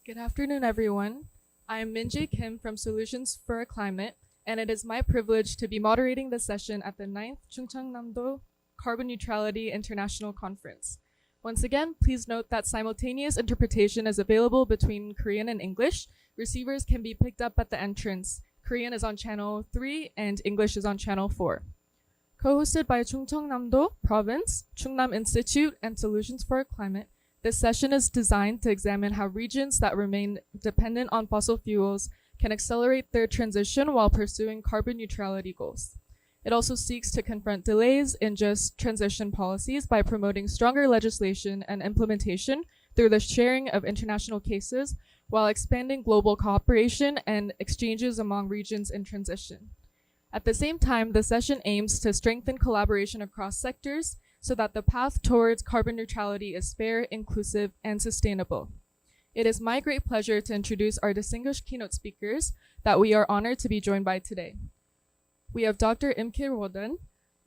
Good afternoon, everyone. I am Minjae Kim from Solutions for a Climate, and it is my privilege to be moderating this session at the 9th Chungcheongnam-do Carbon Neutrality International Conference. Once again, please note that simultaneous interpretation is available between Korean and English. Receivers can be picked up at the entrance. Korean is on channel 3 and English is on channel 4. Co-hosted by Chungcheongnam-do Province, Chungnam Institute, and Solutions for a Climate, this session is designed to examine how regions that remain dependent on fossil fuels can accelerate their transition while pursuing carbon neutrality goals. It also seeks to confront delays in just transition policies by promoting stronger legislation and implementation through the sharing of international cases while expanding global cooperation and exchanges among regions in transition. At the same time, the session aims to strengthen collaboration across sectors so that the path towards carbon neutrality is fair, inclusive, and sustainable. It is my great pleasure to introduce our distinguished keynote speakers that we are honored to be joined by today. We have Dr. Imke Roden,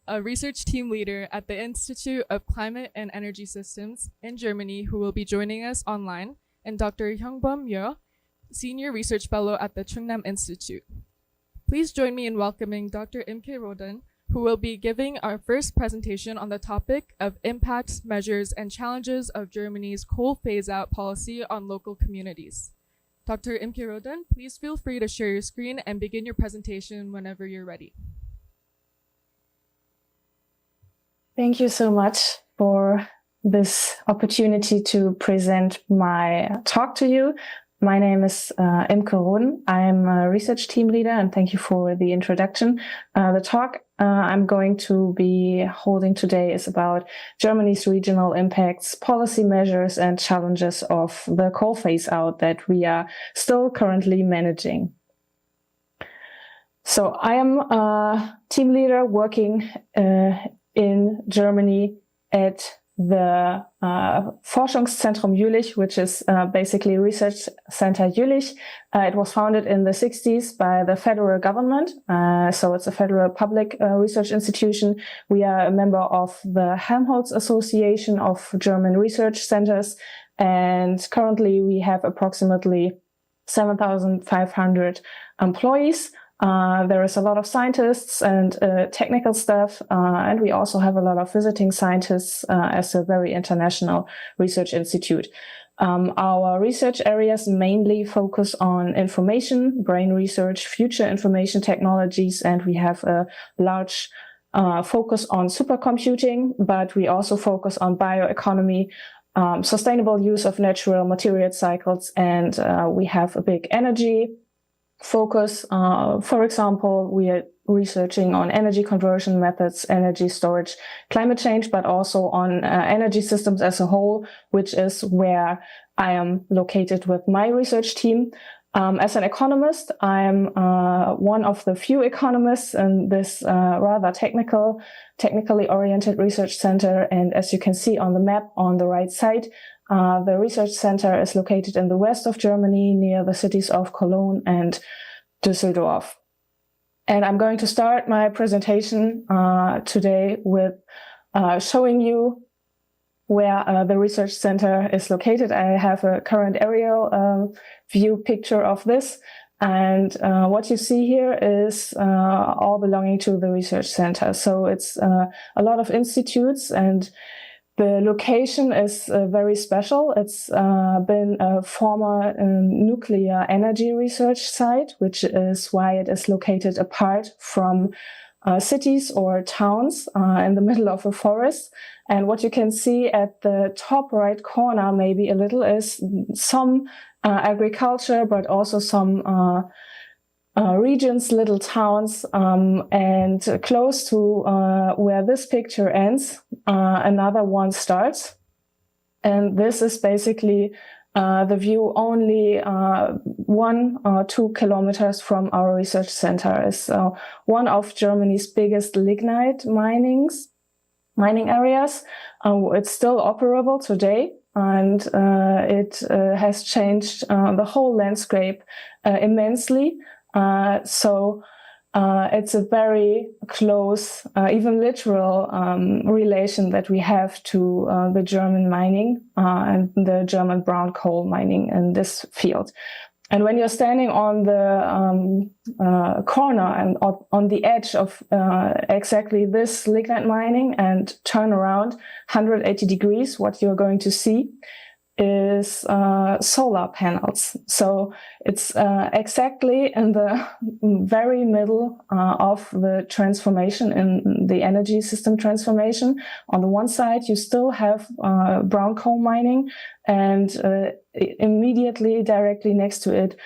a research team leader at the Institute of Climate and Energy Systems in Germany, who will be joining us online, and Dr. Hyungbum Yo, senior research fellow at the Chungnam Institute. Please join me in welcoming Dr. Imke Roden, who will be giving our first presentation on the topic of impacts, measures, and challenges of Germany's coal phase-out policy on local communities. Dr. Imke Roden, please feel free to share your screen and begin your presentation whenever you're ready. Thank you so much for this opportunity to present my talk to you. My name is Imke Roden. I'm a research team leader, and thank you for the introduction. The talk I'm going to be holding today is about Germany's regional impacts, policy measures, and challenges of the coal phase-out that we are still currently managing. So I am a team leader working in Germany at the Forschungszentrum Jülich, which is basically Research Center Jülich. It was founded in the 60s by the federal government. So it's a federal public research institution. We are a member of the Helmholtz Association of German Research Centers. And currently we have approximately 7,500 employees. There is a lot of scientists and technical staff, and we also have a lot of visiting scientists as a very international research institute. Our research areas mainly focus on information, brain research, future information technologies, and we have a large focus on supercomputing, but we also focus on bioeconomy, sustainable use of natural material cycles, and we have a big energy focus. For example, we are researching on energy conversion methods, energy storage, climate change, but also on energy systems as a whole, which is where I am located with my research team. As an economist, I'm one of the few economists in this rather technically oriented research center. And as you can see on the map on the right side, the research center is located in the west of Germany, near the cities of Cologne and Düsseldorf. And I'm going to start my presentation today with showing you where the research center is located. I have a current aerial view picture of this. And what you see here is all belonging to the research center. So it's a lot of institutes, and the location is very special. It's been a former nuclear energy research site, which is why it is located apart from cities or towns in the middle of a forest. And what you can see at the top right corner, maybe a little, is some agriculture, but also some regions, little towns, and close to where this picture ends, another one starts. And this is basically the view only 1 or 2 kilometers from our research center. Is one of Germany's biggest lignite mining areas. It's still operable today, and it has changed the whole landscape immensely. So it's a very close, even literal relation that we have to the German mining and the German brown coal mining in this field. And when you're standing on the corner and on the edge of exactly this lignite mining and turn around 180 degrees, what you're going to see is solar panels. So it's exactly in the very middle of the transformation, in the energy system transformation. On the one side, you still have brown coal mining, and immediately, directly next to it,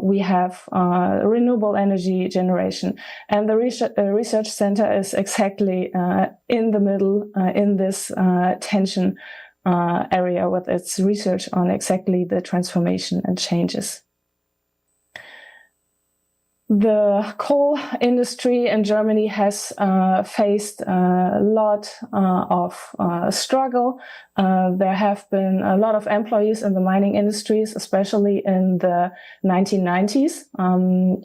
we have renewable energy generation. And the research center is exactly in the middle, in this tension area with its research on exactly the transformation and changes. The coal industry in Germany has faced a lot of struggle. There have been a lot of employees in the mining industries, especially in the 1990s.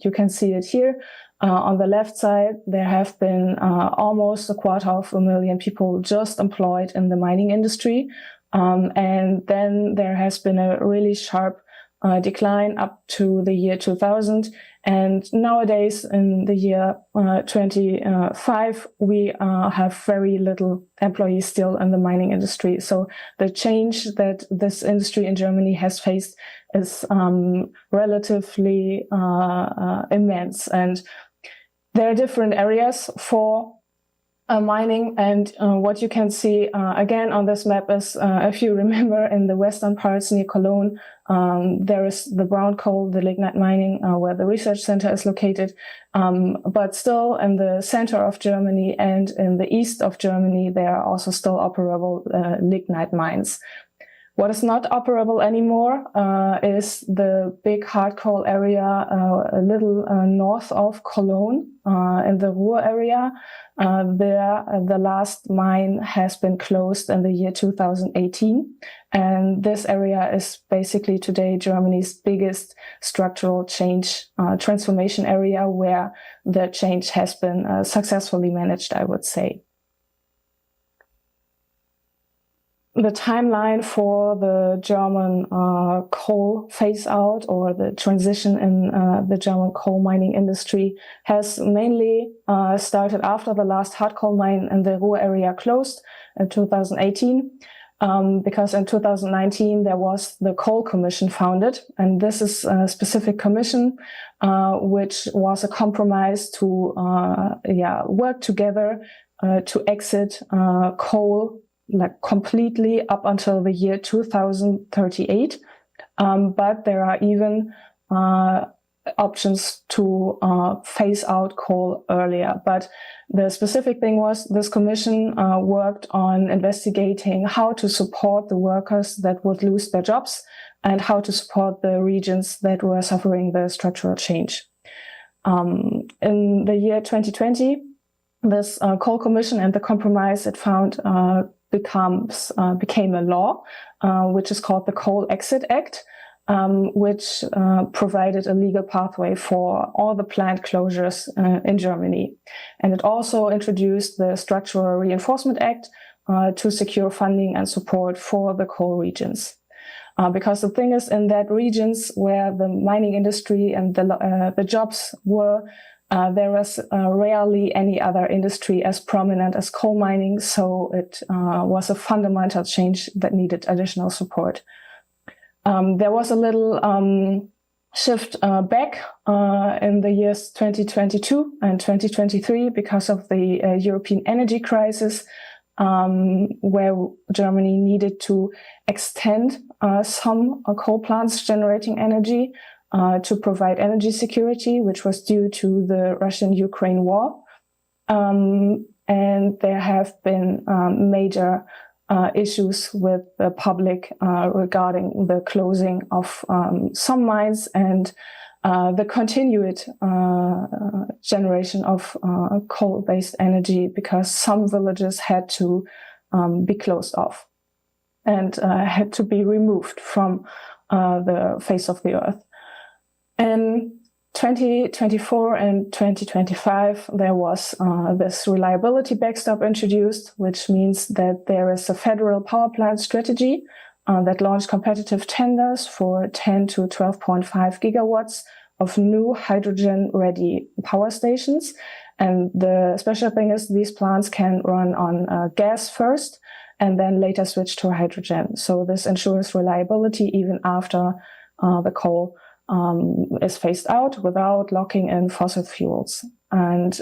You can see it here. On the left side, there have been almost 250,000 people just employed in the mining industry. And then there has been a really sharp decline up to the year 2000. And nowadays, in the year 25, we have very little employees still in the mining industry. So the change that this industry in Germany has faced is relatively immense. And there are different areas for mining, and what you can see again on this map is, if you remember, in the western parts near Cologne, there is the brown coal, the lignite mining, where the research center is located. But still in the center of Germany and in the east of Germany, there are also still operable lignite mines. What is not operable anymore is the big hard coal area a little north of Cologne, in the Ruhr area. There, the last mine has been closed in the year 2018. And this area is basically today Germany's biggest structural change transformation area, where the change has been successfully managed, I would say. The timeline for the German coal phase out, or the transition in the German coal mining industry, has mainly started after the last hard coal mine in the Ruhr area closed in 2018. Because in 2019 there was the Coal Commission founded, and this is a specific commission which was a compromise to work together to exit coal completely up until the year 2038. But there are even options to phase out coal earlier. But the specific thing was this commission worked on investigating how to support the workers that would lose their jobs and how to support the regions that were suffering the structural change. In the year 2020, this coal commission and the compromise it found became a law, which is called the Coal Exit Act, which provided a legal pathway for all the plant closures in Germany. And it also introduced the Structural Reinforcement Act to secure funding and support for the coal regions. Because the thing is, in that regions where the mining industry and the jobs were, there was rarely any other industry as prominent as coal mining, so it was a fundamental change that needed additional support. There was a little shift back in the years 2022 and 2023 because of the European energy crisis, where Germany needed to extend some coal plants generating energy to provide energy security, which was due to the Russian-Ukraine war. And there have been major issues with the public regarding the closing of some mines and the continued generation of coal-based energy, because some villages had to be closed off and had to be removed from the face of the earth. In 2024 and 2025, there was this reliability backstop introduced, which means that there is a federal power plant strategy that launched competitive tenders for 10 to 12.5 gigawatts of new hydrogen-ready power stations. And the special thing is these plants can run on gas first and then later switch to hydrogen. So this ensures reliability even after the coal is phased out without locking in fossil fuels. And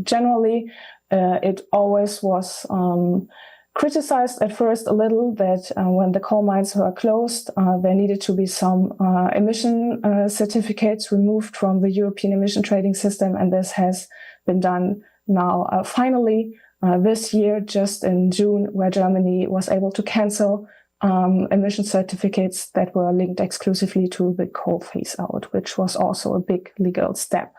generally, it always was criticized at first a little that when the coal mines were closed, there needed to be some emission certificates removed from the European emission trading system, and this has been done now finally this year, just in June, where Germany was able to cancel emission certificates that were linked exclusively to the coal phase out, which was also a big legal step.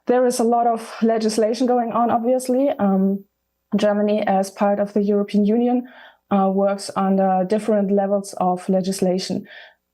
There is a lot of legislation going on, obviously. Germany, as part of the European Union, works under different levels of legislation.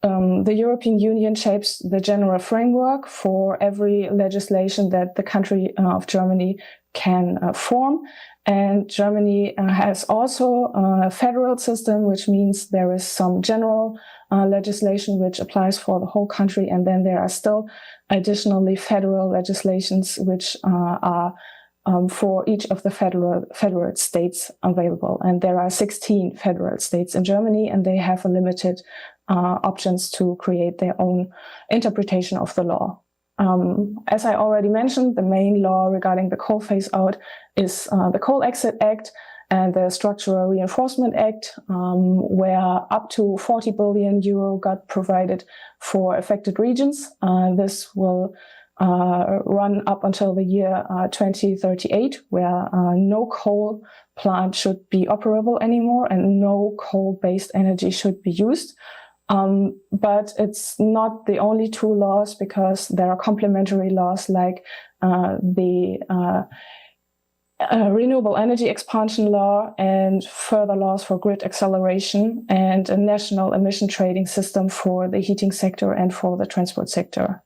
The European Union shapes the general framework for every legislation that the country of Germany can form. And Germany has also a federal system, which means there is some general legislation which applies for the whole country. And then there are still additionally federal legislations which are for each of the federal states available. And there are 16 federal states in Germany, and they have a limited options to create their own interpretation of the law. As I already mentioned, the main law regarding the coal phase out is the Coal Exit Act and the Structural Reinforcement Act, where up to 40 billion euro got provided for affected regions. This will run up until the year 2038, where no coal plant should be operable anymore and no coal-based energy should be used. But it's not the only two laws, because there are complementary laws like the renewable energy expansion law and further laws for grid acceleration and a national emission trading system for the heating sector and for the transport sector.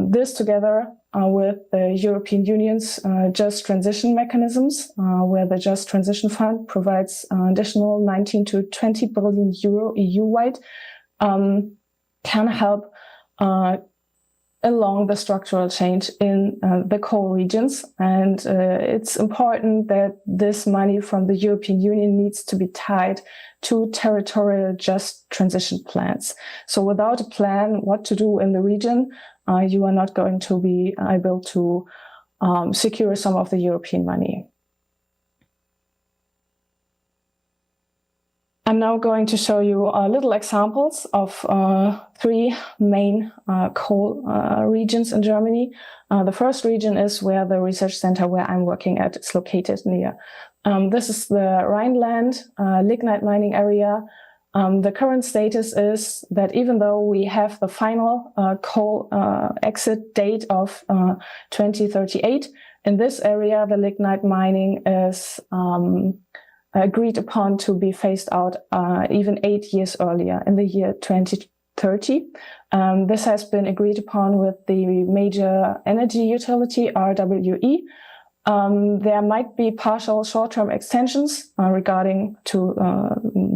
This together with the European Union's just transition mechanisms, where the Just Transition Fund provides additional 19 to 20 billion euro EU-wide, can help along the structural change in the coal regions. And it's important that this money from the European Union needs to be tied to territorial just transition plans. So without a plan what to do in the region, you are not going to be able to secure some of the European money. I'm now going to show you little examples of three main coal regions in Germany. The first region is where the research center where I'm working at is located near. This is the Rhineland lignite mining area. The current status is that even though we have the final coal exit date of 2038, in this area, the lignite mining is agreed upon to be phased out even 8 years earlier, in the year 2030. This has been agreed upon with the major energy utility, RWE. There might be partial short-term extensions regarding to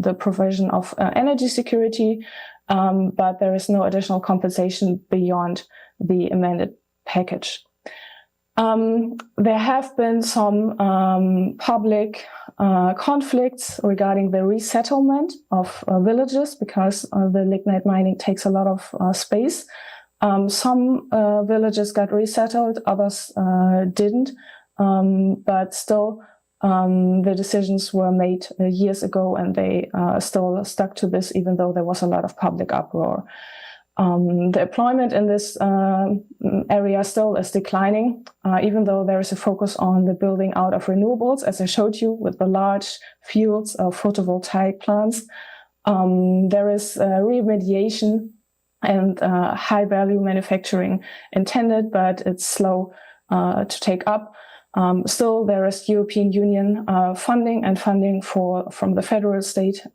the provision of energy security, but there is no additional compensation beyond the amended package. There have been some public conflicts regarding the resettlement of villages, because the lignite mining takes a lot of space. Some villages got resettled, others didn't. But still, the decisions were made years ago, and they still stuck to this, even though there was a lot of public uproar. The employment in this area still is declining, even though there is a focus on the building out of renewables, as I showed you, with the large fields of photovoltaic plants. There is remediation and high-value manufacturing intended, but it's slow to take up. Still, there is European Union funding from the federal state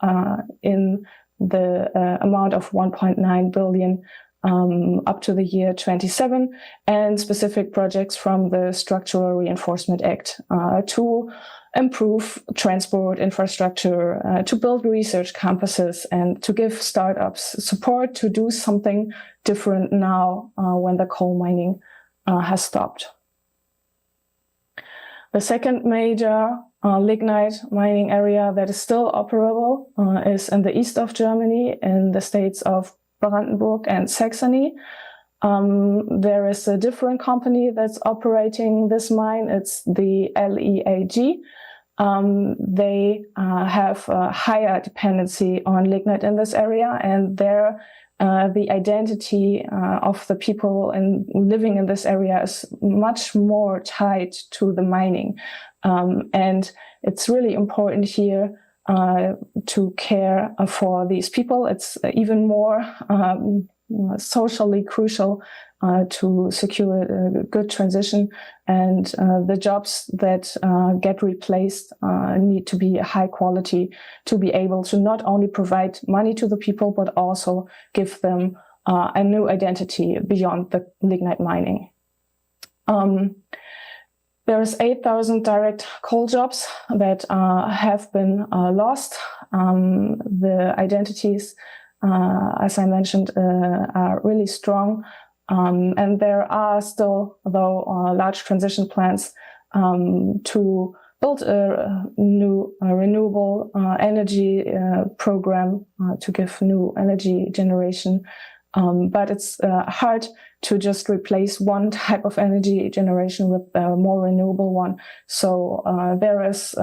in the amount of 1.9 billion up to the year 27, and specific projects from the Structural Reinforcement Act to improve transport infrastructure, to build research campuses, and to give startups support to do something different now when the coal mining has stopped. The second major lignite mining area that is still operable is in the east of Germany, in the states of Brandenburg and Saxony. There is a different company that's operating this mine. It's the LEAG. They have a higher dependency on lignite in this area, and the identity of the people living in this area is much more tied to the mining. And it's really important here to care for these people. It's even more socially crucial to secure a good transition, and the jobs that get replaced need to be high quality to be able to not only provide money to the people, but also give them a new identity beyond the lignite mining. There's 8,000 direct coal jobs that have been lost. The identities, as I mentioned, are really strong. And there are still, though, large transition plans to build a new renewable energy program to give new energy generation. But it's hard to just replace one type of energy generation with a more renewable one. So there is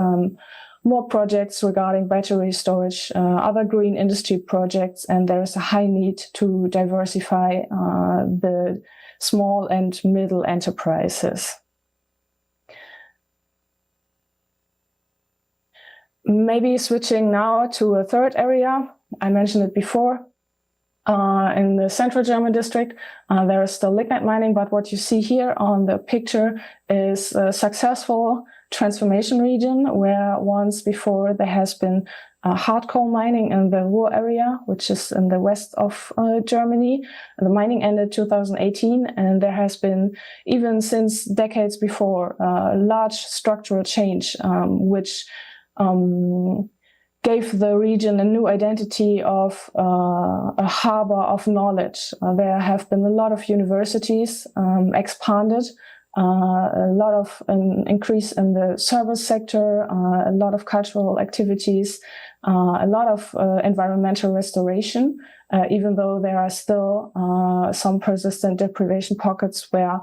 more projects regarding battery storage, other green industry projects, and there is a high need to diversify the small and middle enterprises. Maybe switching now to a third area. I mentioned it before. In the central German district, there is still lignite mining, but what you see here on the picture is a successful transformation region where once before there has been hard coal mining in the Ruhr area, which is in the west of Germany. The mining ended 2018, and there has been, even since decades before, large structural change, which gave the region a new identity of a harbor of knowledge. There have been a lot of universities expanded, a lot of an increase in the service sector, a lot of cultural activities, a lot of environmental restoration, even though there are still some persistent deprivation pockets where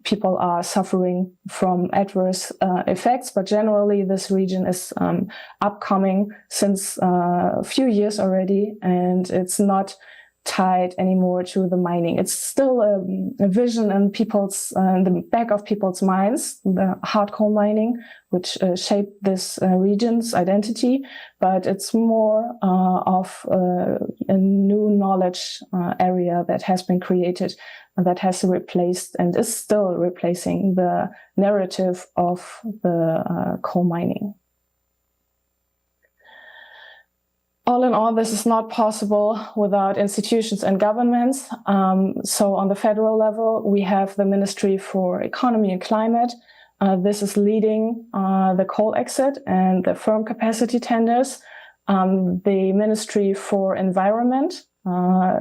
people are suffering from adverse effects, but generally this region is upcoming since a few years already, and it's not tied anymore to the mining. It's still a vision in the back of people's minds, the hard coal mining, which shaped this region's identity, but it's more of a new knowledge area that has been created, that has replaced and is still replacing the narrative of the coal mining. All in all, this is not possible without institutions and governments. So on the federal level, we have the Ministry for Economy and Climate. This is leading the coal exit and the firm capacity tenders. The Ministry for Environment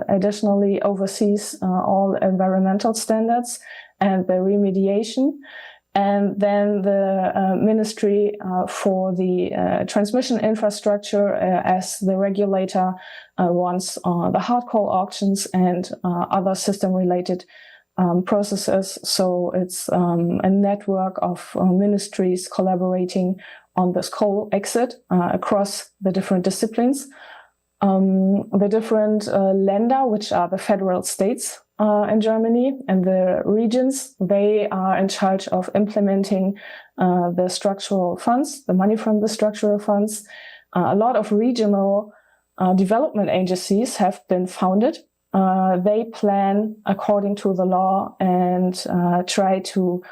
additionally oversees all environmental standards and the remediation. And then the Ministry for the Transmission Infrastructure as the regulator runs the hard coal auctions and other system-related processes. So it's a network of ministries collaborating on this coal exit across the different disciplines. The different Länder, which are the federal states in Germany, and the regions, they are in charge of implementing the structural funds, the money from the structural funds. A lot of regional development agencies have been founded. They plan according to the law and try to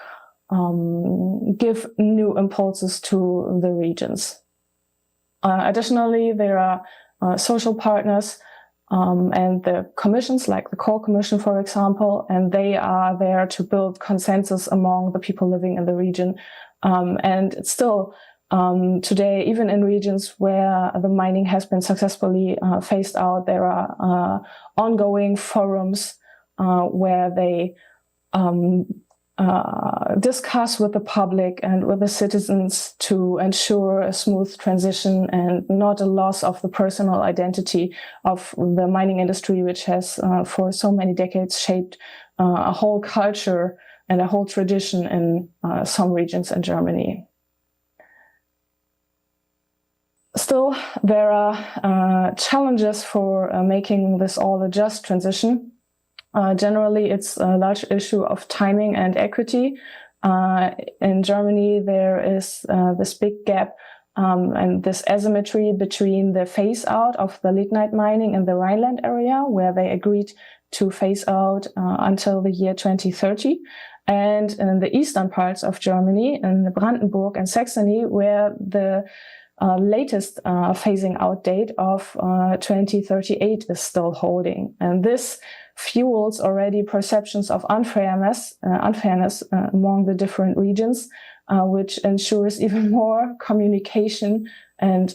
give new impulses to the regions. Additionally, there are social partners and the commissions, like the Coal Commission, for example, and they are there to build consensus among the people living in the region. And it's still today, even in regions where the mining has been successfully phased out, there are ongoing forums where they discuss with the public and with the citizens to ensure a smooth transition and not a loss of the personal identity of the mining industry, which has for so many decades shaped a whole culture and a whole tradition in some regions in Germany. Still, there are challenges for making this all a just transition. Generally, it's a large issue of timing and equity. In Germany, there is this big gap and this asymmetry between the phase out of the lignite mining in the Rhineland area, where they agreed to phase out until the year 2030, and in the eastern parts of Germany, in Brandenburg and Saxony, where the latest phasing out date of 2038 is still holding. And this fuels already perceptions of unfairness among the different regions, which ensures even more communication and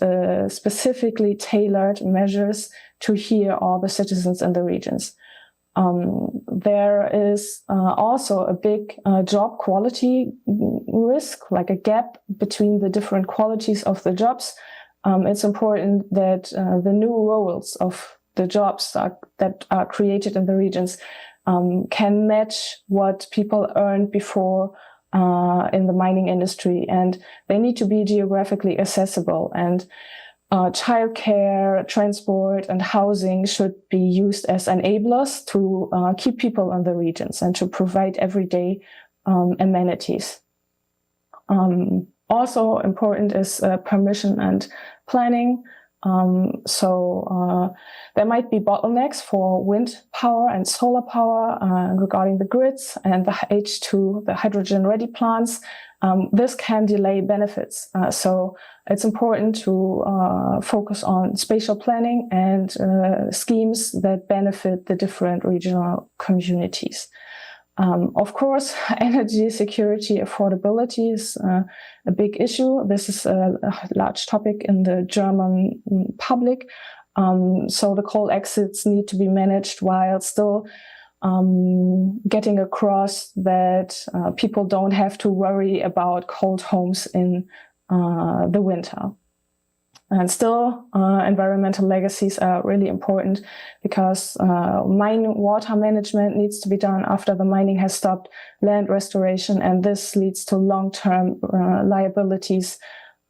specifically tailored measures to hear all the citizens in the regions. There is also a big job quality risk, like a gap between the different qualities of the jobs. It's important that the new roles of the jobs that are created in the regions can match what people earned before in the mining industry, and they need to be geographically accessible. And childcare, transport, and housing should be used as enablers to keep people in the regions and to provide everyday amenities. Also important is permission and planning. There might be bottlenecks for wind power and solar power regarding the grids and the H2, the hydrogen-ready plants. This can delay benefits. So it's important to focus on spatial planning and schemes that benefit the different regional communities. Of course, energy security, affordability is a big issue. This is a large topic in the German public. So the coal exits need to be managed while still getting across that people don't have to worry about cold homes in the winter. And still, environmental legacies are really important because mine water management needs to be done after the mining has stopped, land restoration, and this leads to long-term liabilities.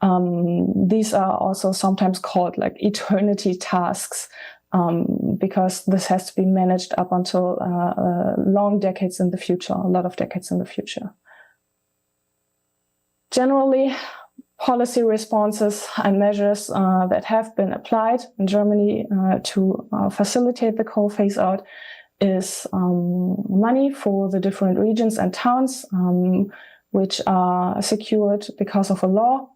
These are also sometimes called like eternity tasks because this has to be managed up until long decades in the future, a lot of decades in the future. Generally, policy responses and measures that have been applied in Germany to facilitate the coal phase out is money for the different regions and towns, which are secured because of a law.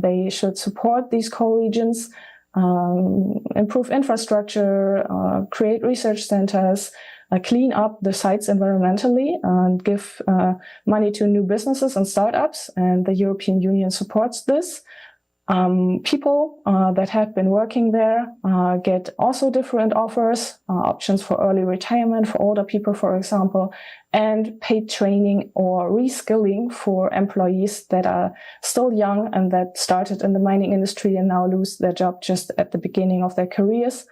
They should support these coal regions, improve infrastructure, create research centers, clean up the sites environmentally, and give money to new businesses and startups, and the European Union supports this. People that have been working there get also different offers, options for early retirement for older people, for example, and paid training or reskilling for employees that are still young and that started in the mining industry and now lose their job just at the beginning of their careers.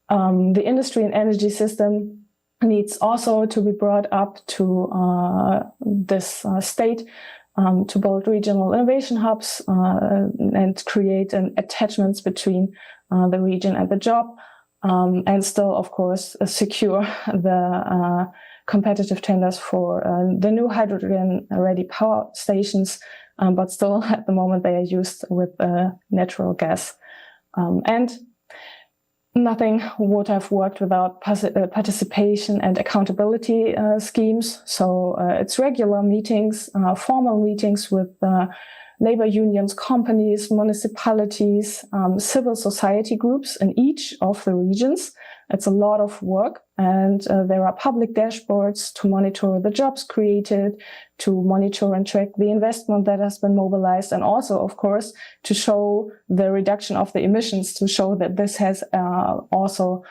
The industry and energy system needs also to be brought up to this state to build regional innovation hubs and create attachments between the region and the job, and still, of course, secure the competitive tenders for the new hydrogen-ready power stations, but still at the moment they are used with natural gas. And nothing would have worked without participation and accountability schemes. So it's regular meetings, formal meetings with labor unions, companies, municipalities, civil society groups in each of the regions. It's a lot of work, and there are public dashboards to monitor the jobs created, to monitor and track the investment that has been mobilized, and also, of course, to show the reduction of the emissions, to show that this has also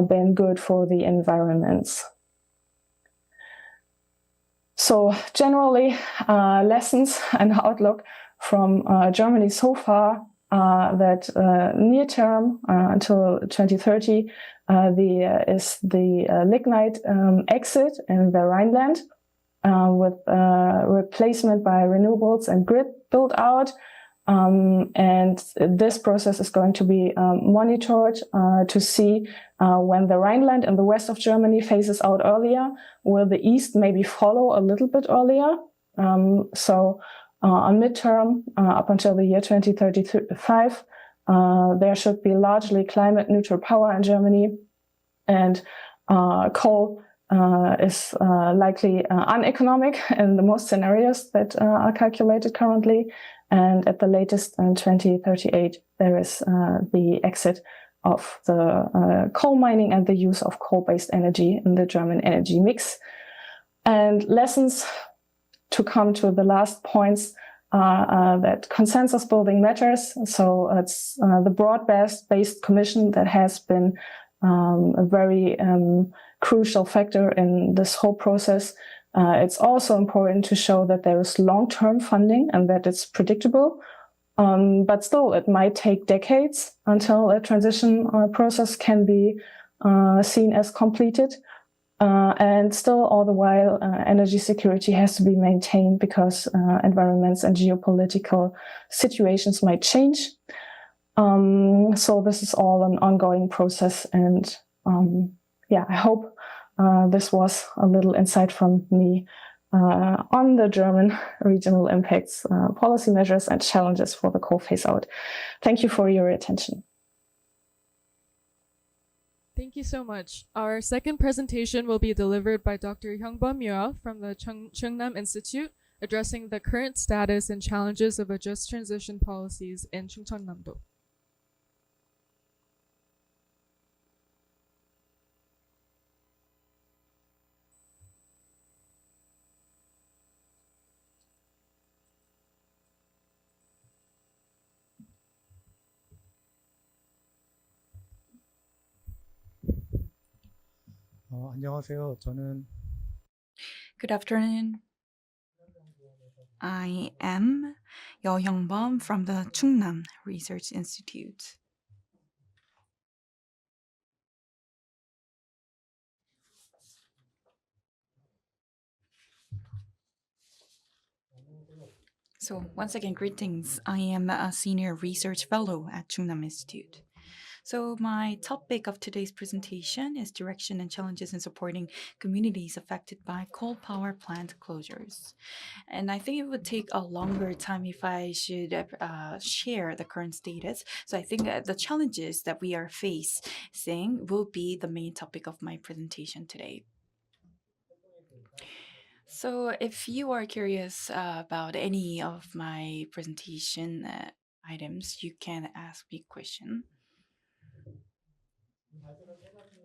been good for the environments. So generally, lessons and outlook from Germany so far that near term until 2030 is the lignite exit in the Rhineland with replacement by renewables and grid build out. And this process is going to be monitored to see when the Rhineland and the west of Germany phases out earlier, will the east maybe follow a little bit earlier? So on midterm, up until the year 2035, there should be largely climate neutral power in Germany, and coal is likely uneconomic in the most scenarios that are calculated currently. And at the latest in 2038, there is the exit of the coal mining and the use of coal-based energy in the German energy mix. And lessons to come to the last points are that consensus building matters. So it's the broad-based commission that has been a very crucial factor in this whole process. It's also important to show that there is long-term funding and that it's predictable. But still, it might take decades until a transition process can be seen as completed. And still, all the while, energy security has to be maintained because environments and geopolitical situations might change. So this is all an ongoing process. And yeah, I hope this was a little insight from me on the German regional impacts, policy measures, and challenges for the coal phase out. Thank you for your attention. Thank you so much. Our second presentation will be delivered by Dr. Hyungbum Myo from the Chungcheongnam Institute, addressing the current status and challenges of a just transition policies in Chungcheongnam-do. 안녕하세요. 저는 Good afternoon. I am Yeo Hyungbum from the Chungnam Research Institute. So once again, greetings. I am a senior research fellow at Chungnam Institute. So my topic of today's presentation is direction and challenges in supporting communities affected by coal power plant closures. And I think it would take a longer time if I should share the current status. So I think the challenges that we are facing will be the main topic of my presentation today. So if you are curious about any of my presentation items, you can ask me a question.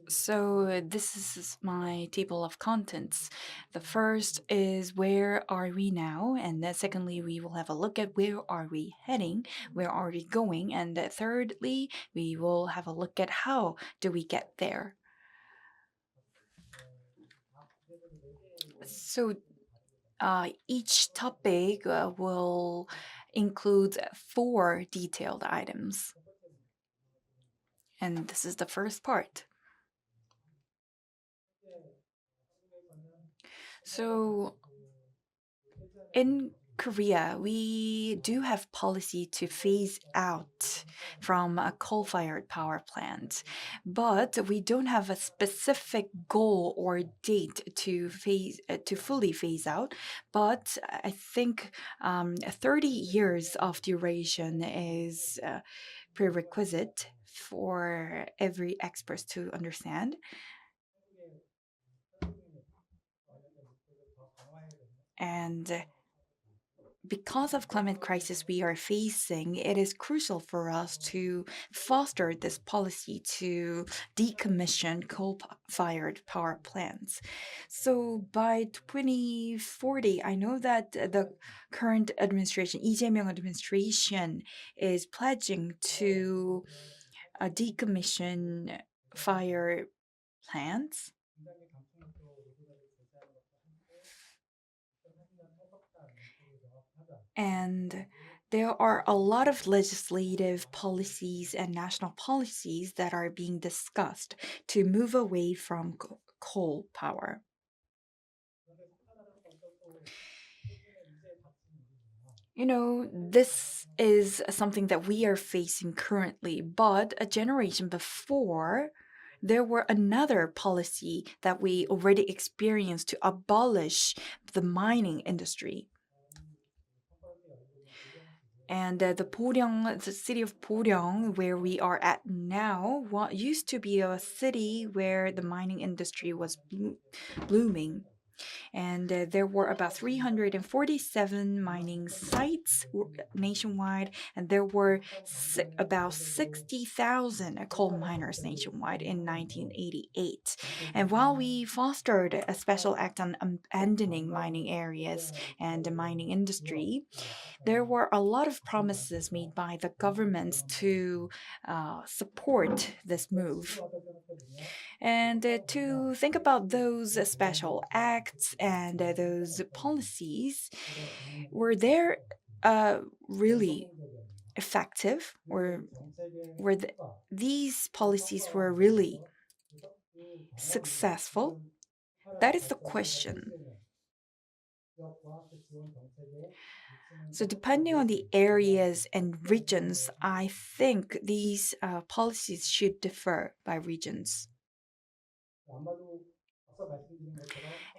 So this is my table of contents. The first is where are we now, and then secondly we will have a look at where are we heading, where are we going, and thirdly we will have a look at how do we get there. So each topic will include 4 detailed items. And this is the first part. So in Korea, we do have policy to phase out from a coal-fired power plant, but we don't have a specific goal or date to fully phase out. But I think 30 years of duration is prerequisite for every expert to understand. And because of climate crisis we are facing, it is crucial for us to foster this policy to decommission coal-fired power plants. So by 2040, I know that the current administration, Lee Jae-myung administration, is pledging to decommission fire plants. And there are a lot of legislative policies and national policies that are being discussed to move away from coal power. This is something that we are facing currently, but a generation before, there were another policy that we already experienced to abolish the mining industry. And the city of Boryeong, where we are at now, used to be a city where the mining industry was blooming. And there were about 347 mining sites nationwide, and there were about 60,000 coal miners nationwide in 1988. And while we fostered a special act on abandoning mining areas and the mining industry, there were a lot of promises made by the governments to support this move. And to think about those special acts and those policies, were they really effective, or these policies were really successful? That is the question. So, depending on the areas and regions, I think these policies should differ by regions.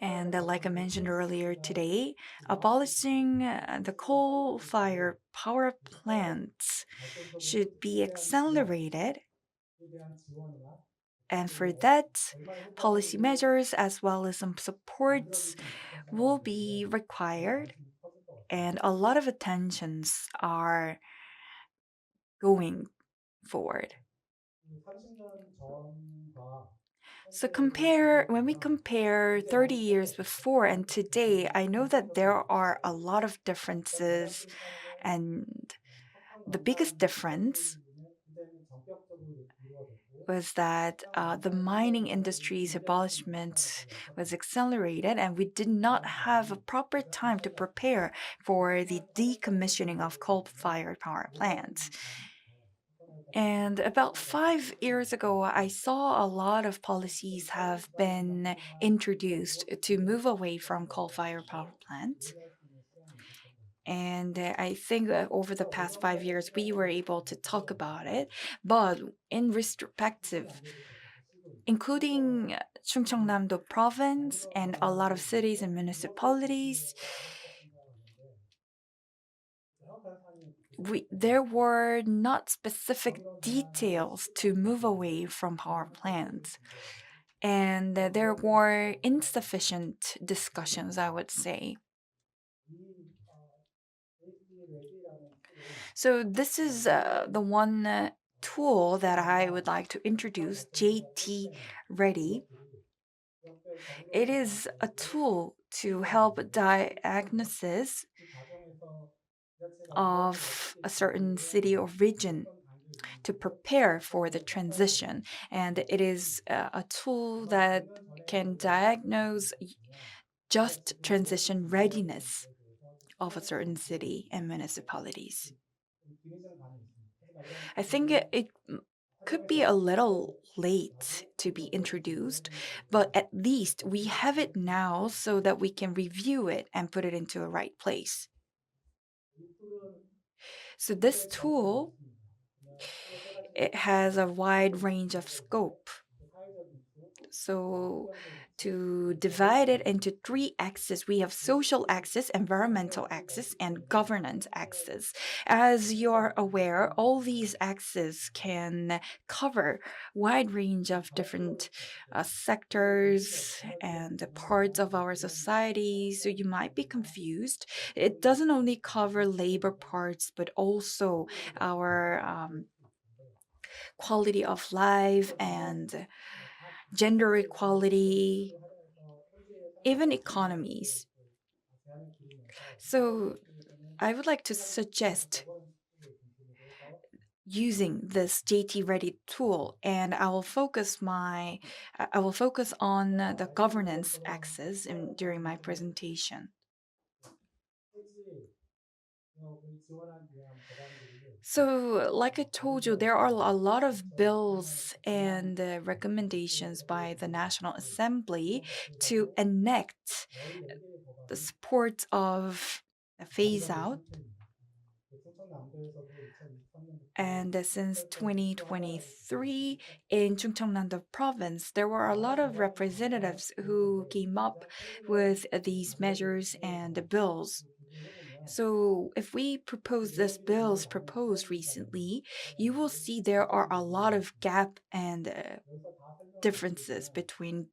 And like I mentioned earlier today, abolishing the coal-fired power plants should be accelerated. And for that, policy measures as well as some supports will be required, and a lot of attentions are going forward. So when we compare 30 years before and today, I know that there are a lot of differences, and the biggest difference was that the mining industry's abolishment was accelerated, and we did not have a proper time to prepare for the decommissioning of coal-fired power plants. And about 5 years ago, I saw a lot of policies have been introduced to move away from coal-fired power plants. And I think that over the past 5 years, we were able to talk about it. But in retrospective, including Chungcheongnam-do province and a lot of cities and municipalities, there were not specific details to move away from power plants. And there were insufficient discussions, I would say. So this is the one tool that I would like to introduce, JT Ready. It is a tool to help diagnosis of a certain city or region to prepare for the transition. And it is a tool that can diagnose just transition readiness of a certain city and municipalities. I think it could be a little late to be introduced, but at least we have it now so that we can review it and put it into a right place. So this tool, it has a wide range of scope. So to divide it into three axes, we have social axis, environmental axis, and governance axis. As you're aware, all these axes can cover wide range of different sectors and parts of our society. So you might be confused. It doesn't only cover labor parts, but also our quality of life and gender equality, even economies. So I would like to suggest using this JT Ready tool, and I will focus on the governance axis during my presentation. So, like I told you, there are a lot of bills and recommendations by the National Assembly to enact the support of a phase out. And since 2023, in Chungcheongnam-do province, there were a lot of representatives who came up with these measures and bills. So, if we propose this bills proposed recently, you will see there are a lot of gap and differences between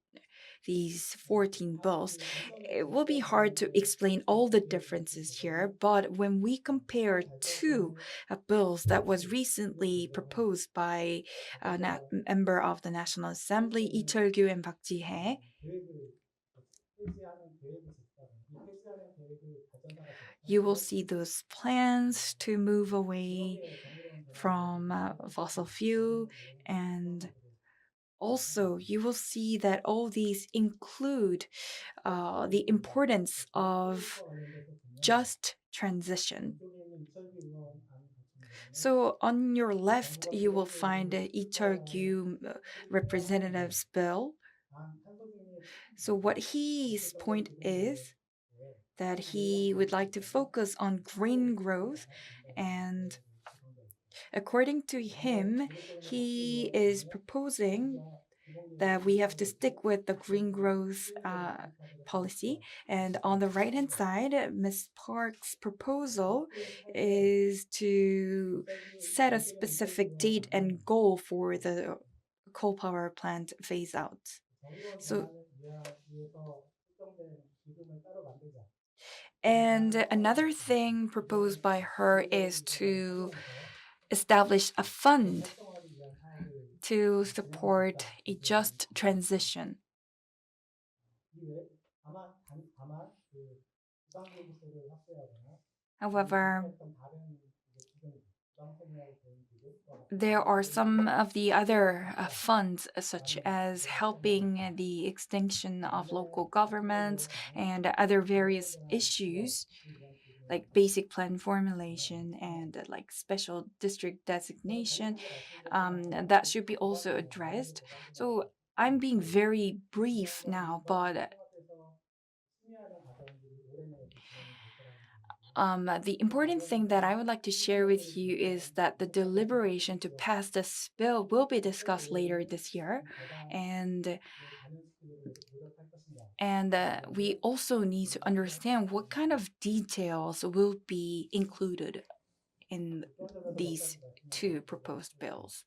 these 14 bills. It will be hard to explain all the differences here, but when we compare two bills that was recently proposed by a member of the National Assembly, Lee Cheol-gyu and Park Ji-hye, you will see those plans to move away from fossil fuel, and also you will see that all these include the importance of just transition. So on your left, you will find Lee Cheol-gyu representative's bill. So what his point is that he would like to focus on green growth, and according to him, he is proposing that we have to stick with the green growth policy. And on the right hand side, Ms. Park's proposal is to set a specific date and goal for the coal power plant phase out. So, and another thing proposed by her is to establish a fund to support a just transition. However, there are some of the other funds, such as helping the extinction of local governments and other various issues, like basic plan formulation and like special district designation, that should be also addressed. So I'm being very brief now, but the important thing that I would like to share with you is that the deliberation to pass this bill will be discussed later this year, and we also need to understand what kind of details will be included in these two proposed bills.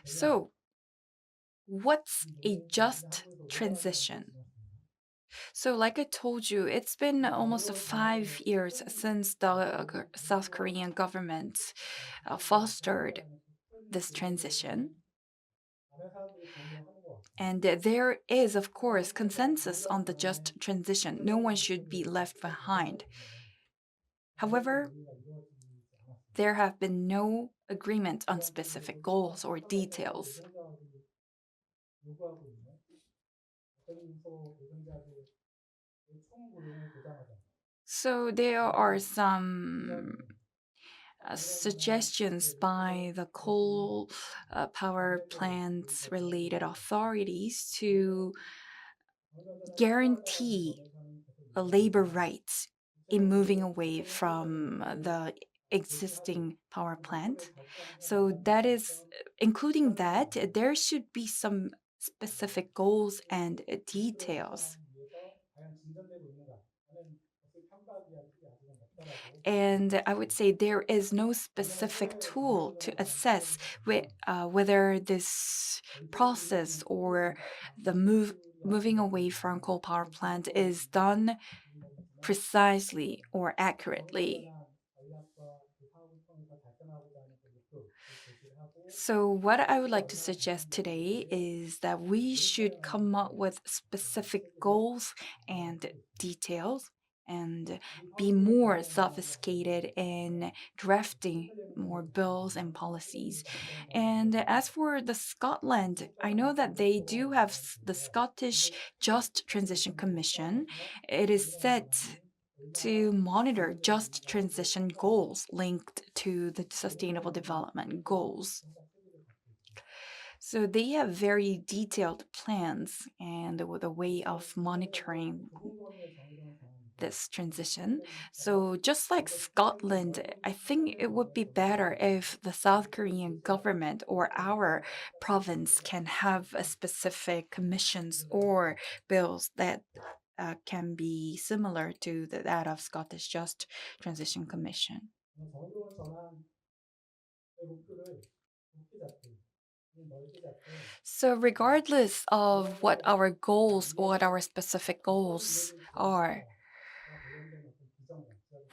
So, what's a just transition? So, like I told you, it's been almost 5 years since the South Korean government fostered this transition. And there is, of course, consensus on the just transition. No one should be left behind. However, there have been no agreement on specific goals or details. So there are some suggestions by the coal power plants related authorities to guarantee labor rights in moving away from the existing power plant. So that is including that, there should be some specific goals and details. And I would say there is no specific tool to assess whether this process or the moving away from coal power plant is done precisely or accurately. So, what I would like to suggest today is that we should come up with specific goals and details and be more sophisticated in drafting more bills and policies. And as for the Scotland, I know that they do have the Scottish Just Transition Commission. It is set to monitor just transition goals linked to the Sustainable Development Goals. So they have very detailed plans and with a way of monitoring this transition. So just like Scotland, I think it would be better if the South Korean government or our province can have a specific commissions or bills that can be similar to that of Scottish Just Transition Commission. So regardless of what our goals, what our specific goals are,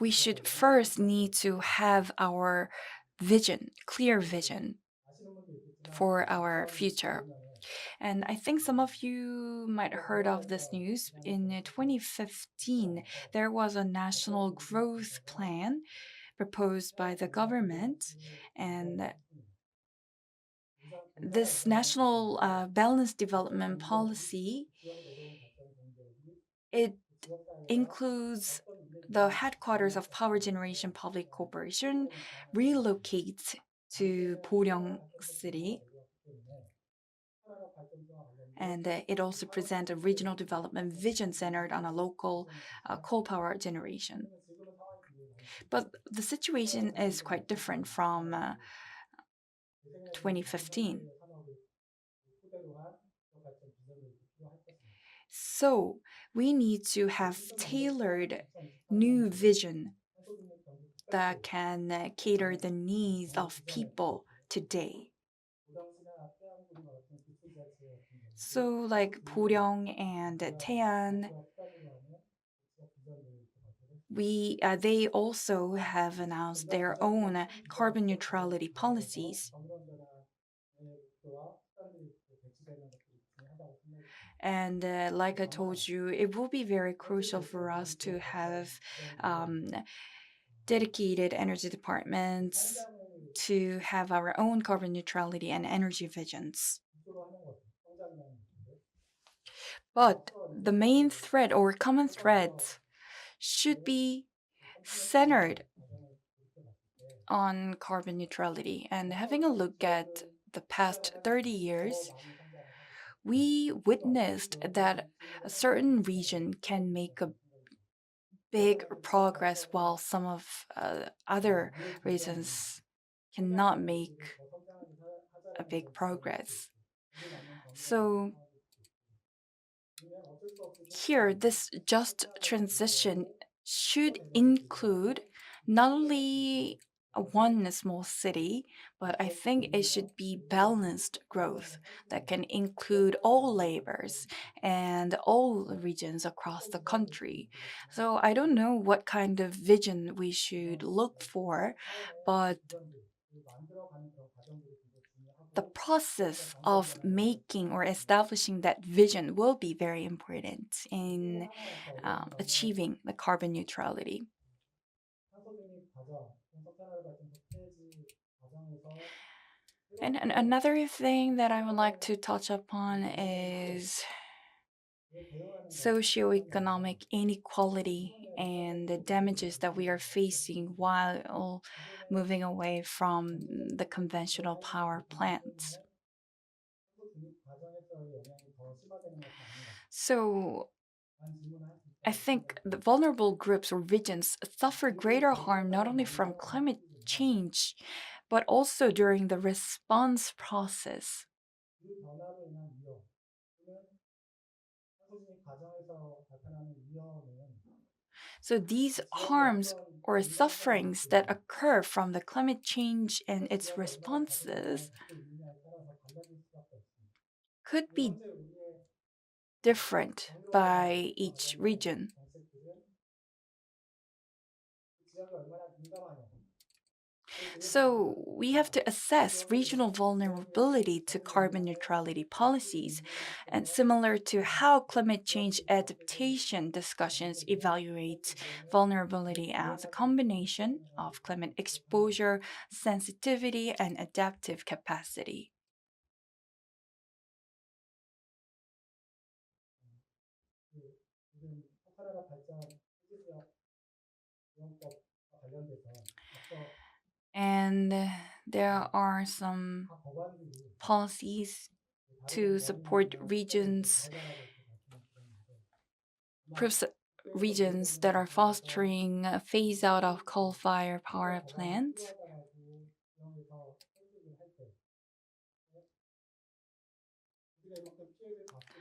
we should first need to have our vision, clear vision for our future. And I think some of you might have heard of this news. In 2015, there was a national growth plan proposed by the government, and this national balanced development policy, it includes the headquarters of Power Generation Public Corporation relocates to Boryeong City, and it also presents a regional development vision centered on a local coal power generation. But the situation is quite different from 2015. So we need to have tailored new vision that can cater the needs of people today. So like Boryeong and Taean, they also have announced their own carbon neutrality policies. And like I told you, it will be very crucial for us to have um, dedicated energy departments to have our own carbon neutrality and energy visions. But the main thread or common threads should be centered on carbon neutrality. And having a look at the past 30 years, we witnessed that a certain region can make a big progress while some of other regions cannot make a big progress. So here, this just transition should include not only one small city, but I think it should be balanced growth that can include all labors and all regions across the country. So I don't know what kind of vision we should look for, but the process of making or establishing that vision will be very important in achieving the carbon neutrality. And another thing that I would like to touch upon is socioeconomic inequality and the damages that we are facing while moving away from the conventional power plants. So I think the vulnerable groups or regions suffer greater harm not only from climate change, but also during the response process. 이 변화로 인한 위험 또는 한국인이 가정에서 나타나는 위험은 So these harms or sufferings that occur from the climate change and its responses 어떻게 있느냐에 따라서 달라질 수밖에 없습니다. could be 현재 우리의 different by each region. 정책들은 그 지역에 얼마나 민감하냐 So we have to assess regional vulnerability to carbon neutrality policies, and similar to how climate change adaptation discussions evaluate vulnerability as a combination of climate exposure, sensitivity, and adaptive capacity. 요즘 석탄화력 발전 해지지역 이용법과 관련돼서 앞서 And there are some 각 법안들이 policies to support regions 발달하고 있고 말씀을 드렸는데 pros- regions that are fostering a phase out of coal-fired power plants. 필요하다라고 지역에서 설득을 할때 우리가 이만큼 피해를 봤으니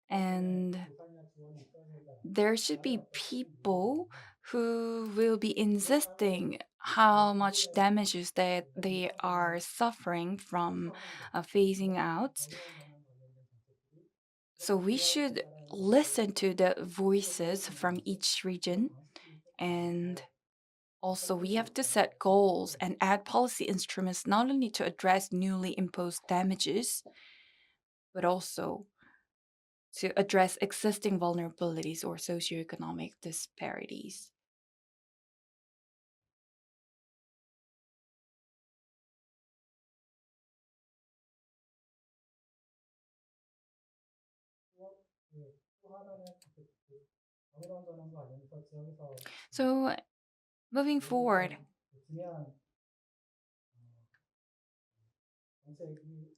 And 보상이나 지원이 있어야 된다. there should be people who will be insisting how much damages that they are suffering from phasing out. 어려운 방안 관련된 정책들이 So we should listen to the voices from each region, and also we have to set goals and add policy instruments not only to address newly imposed damages, but also to address existing vulnerabilities or socioeconomic disparities. 또 하나는 정의로운 전환과 관련해서 지역에서 So, moving forward, 중요한 정책이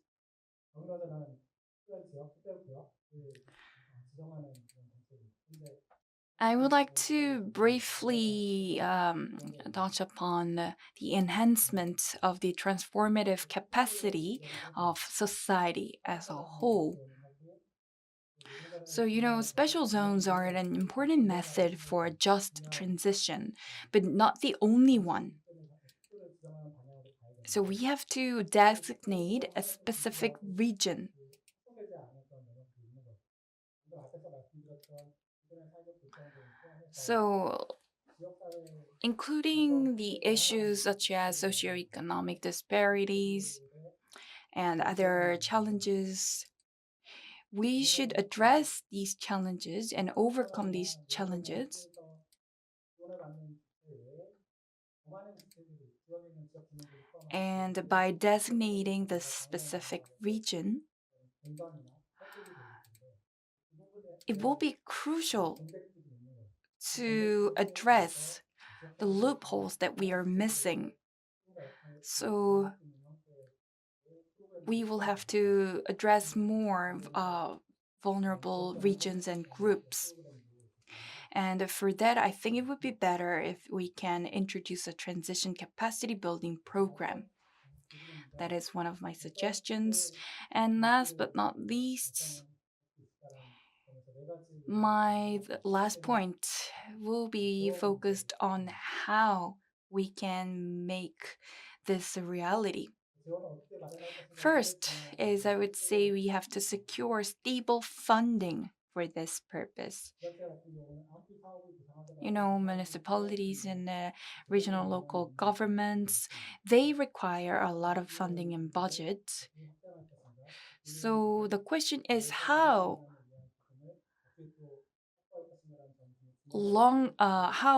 정의로운 전환 특별 지역, 특별 구역을 지정하는 그런 정책입니다. 근데 I would like to briefly touch upon the enhancement of the transformative capacity of society as a whole. So, special zones are an important method for a just transition, but not the only one. 지정하는 방향으로 가야 됩니다. So, we have to designate a specific region. 소개되지 않았던 영역도 있는 거죠. 근데 앞에서 말씀드렸던 인터넷 사회적 불평등을 포함해서 So, 지역사회 including the issues such as socioeconomic disparities and other challenges, we should address these challenges and overcome these challenges. 지원을 받는 지체 외에 더 많은 지체들이 지역에 있는 지역 주민들이 포함한 And by designating the specific region, 공간이나 설득이 되기 때문에 이 부분에 it will be crucial 공백들이 있는 거예요. to address the loopholes that we are missing. So we will have to address more vulnerable regions and groups. And for that, I think it would be better if we can introduce a transition capacity building program. That is one of my suggestions. And last but not least, my last point will be focused on how we can make this a reality. First is I would say we have to secure stable funding for this purpose. Municipalities and regional local governments, they require a lot of funding and budget. So the question is how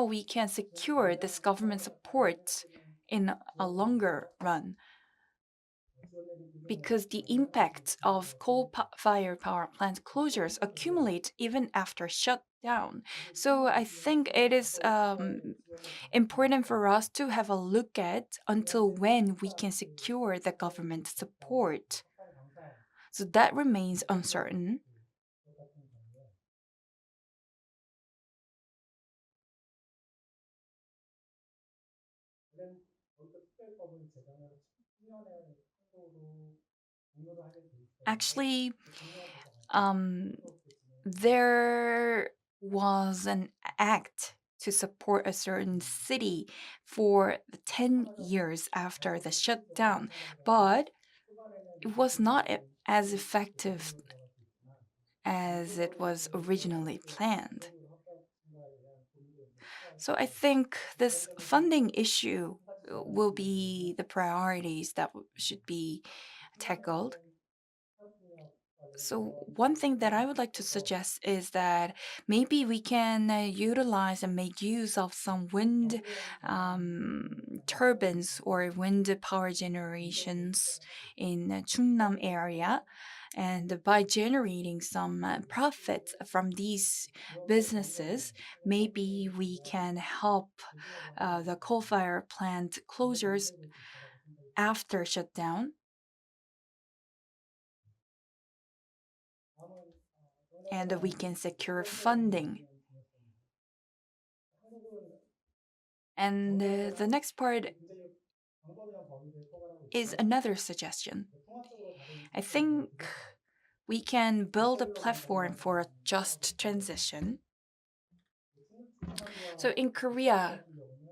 we can secure this government support in a longer run. Because the impact of coal-fired power plant closures accumulate even after shutdown. So I think it is important for us to have a look at until when we can secure the government support. So that remains uncertain. 10년의 한도로 공로를 하게 돼 있어요. Actually, 그 공로가 되지 않고 um, 부끄럽게 진행을 there was an act to support a certain city for the 10 years after the shutdown, but 초반에는 it was not as 그 effective 공로를 들어갈 수 있지만 as it was originally planned. 공로를 확대한다에 대한 고민도 이제 필요할 So I 거고 think this 그런 점에서 funding issue 한 가지 will 제안할 수 be 있는 the priorities that should be tackled. 친환경 산업협력 So, 관련해서 one thing that I would like to 해서 suggest is that maybe we can utilize and make use of some wind 너구리형 전환 turbines or wind power generations in Chungnam area. And by generating some profit from these businesses, maybe we can help the coal-fired plant closures 연결될 수 있다라고 생각이 after shutdown. 다음은 And we 정답자 can secure 환경적인 funding. 부분의 중요성입니다. 한국은 And the next part 굉장히 광범위한 범위를 포괄하고 is 있지만 another suggestion. 통합적으로 다른 I 산업들이 think 부족해요. we can build a platform for a just transition. So in Korea, 같은 경우는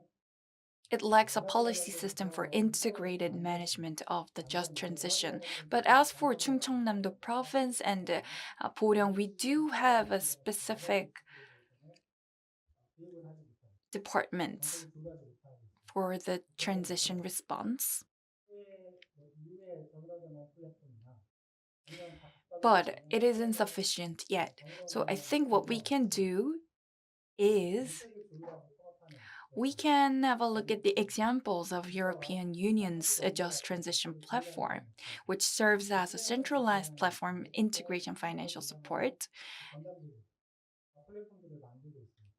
it lacks a policy system for integrated management of the just transition. But as for Chungcheongnam-do province and Boryeong, we do have a specific 비입을 하지 못하고 department 완전히 분리하지 못하고 for the transition response. 이후에 정의당전환 플랫폼이나 아니면 But it isn't sufficient yet. So I think what we can do is 정책의 조율하고 통합하는 we can have a look at the examples of European Union's Just Transition Platform, which serves as a centralized platform integration financial support. 전담들이 플랫폼들을 만들고 있습니다.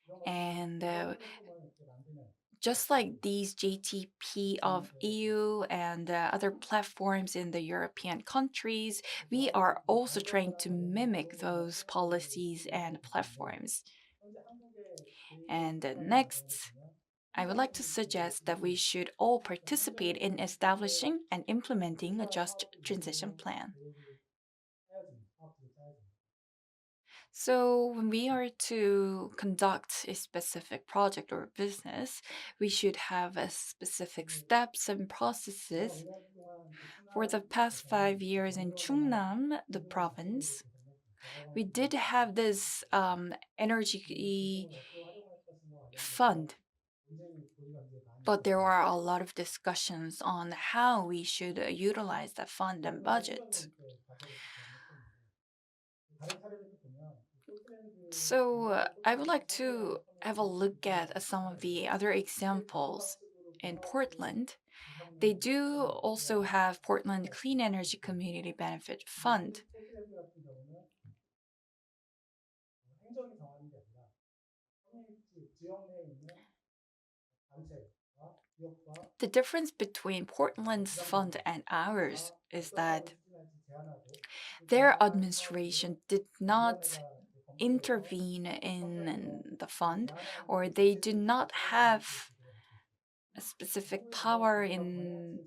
이런 And 플랫폼을 이렇게 만드는 just like these JTP of EU and other platforms in the European countries, we are also trying to mimic those policies and platforms. 현재 한국의 And next, I would like to suggest that we should all participate in establishing and implementing a just transition plan. 사업들을 짜야지. So, when we are to conduct a specific project or business, we should have a specific steps and processes. For the past 5 years in Chungnam, the province, we did have this energy fund, but there are a lot of discussions on how we should utilize that fund and budget. So I would like to have a look at some of the other examples in Portland. They do also have Portland Clean Energy Community Benefit Fund. 같은 경우는 행정이 정하는 게 아니라 커뮤니티 지역 내에 있는 단체와 기업과 The difference between Portland's fund and ours is that their administration did not intervene in the fund, or they do not have a specific power in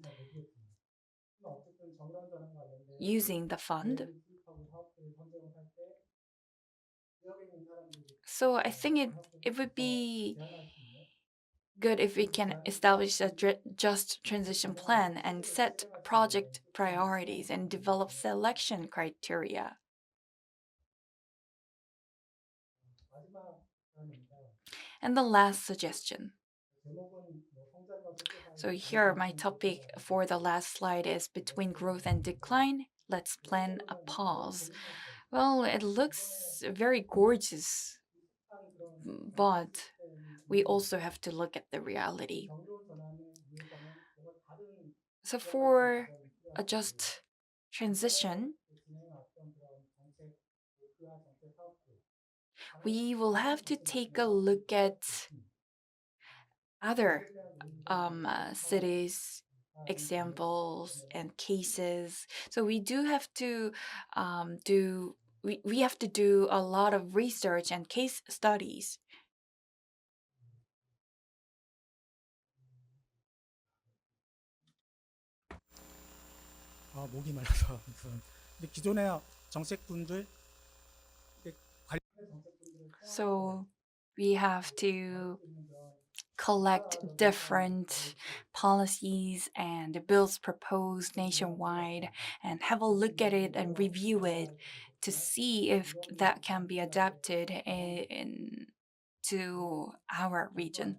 using the fund. So I think it would be good if we can establish a just transition plan and set project priorities and develop selection criteria. And the last suggestion. So here my topic for the last slide is between growth and decline. Let's plan a pause. Well, it looks very gorgeous, but we also have to look at the reality. So for a just transition, we will have to take a look at other cities, examples, and cases. So we do have to we have to do a lot of research and case studies. 목이 말라서 우선 근데 기존의 정책분들 So we have to collect different policies and bills proposed nationwide and have a look at it and review it to see if that can be adapted to our region.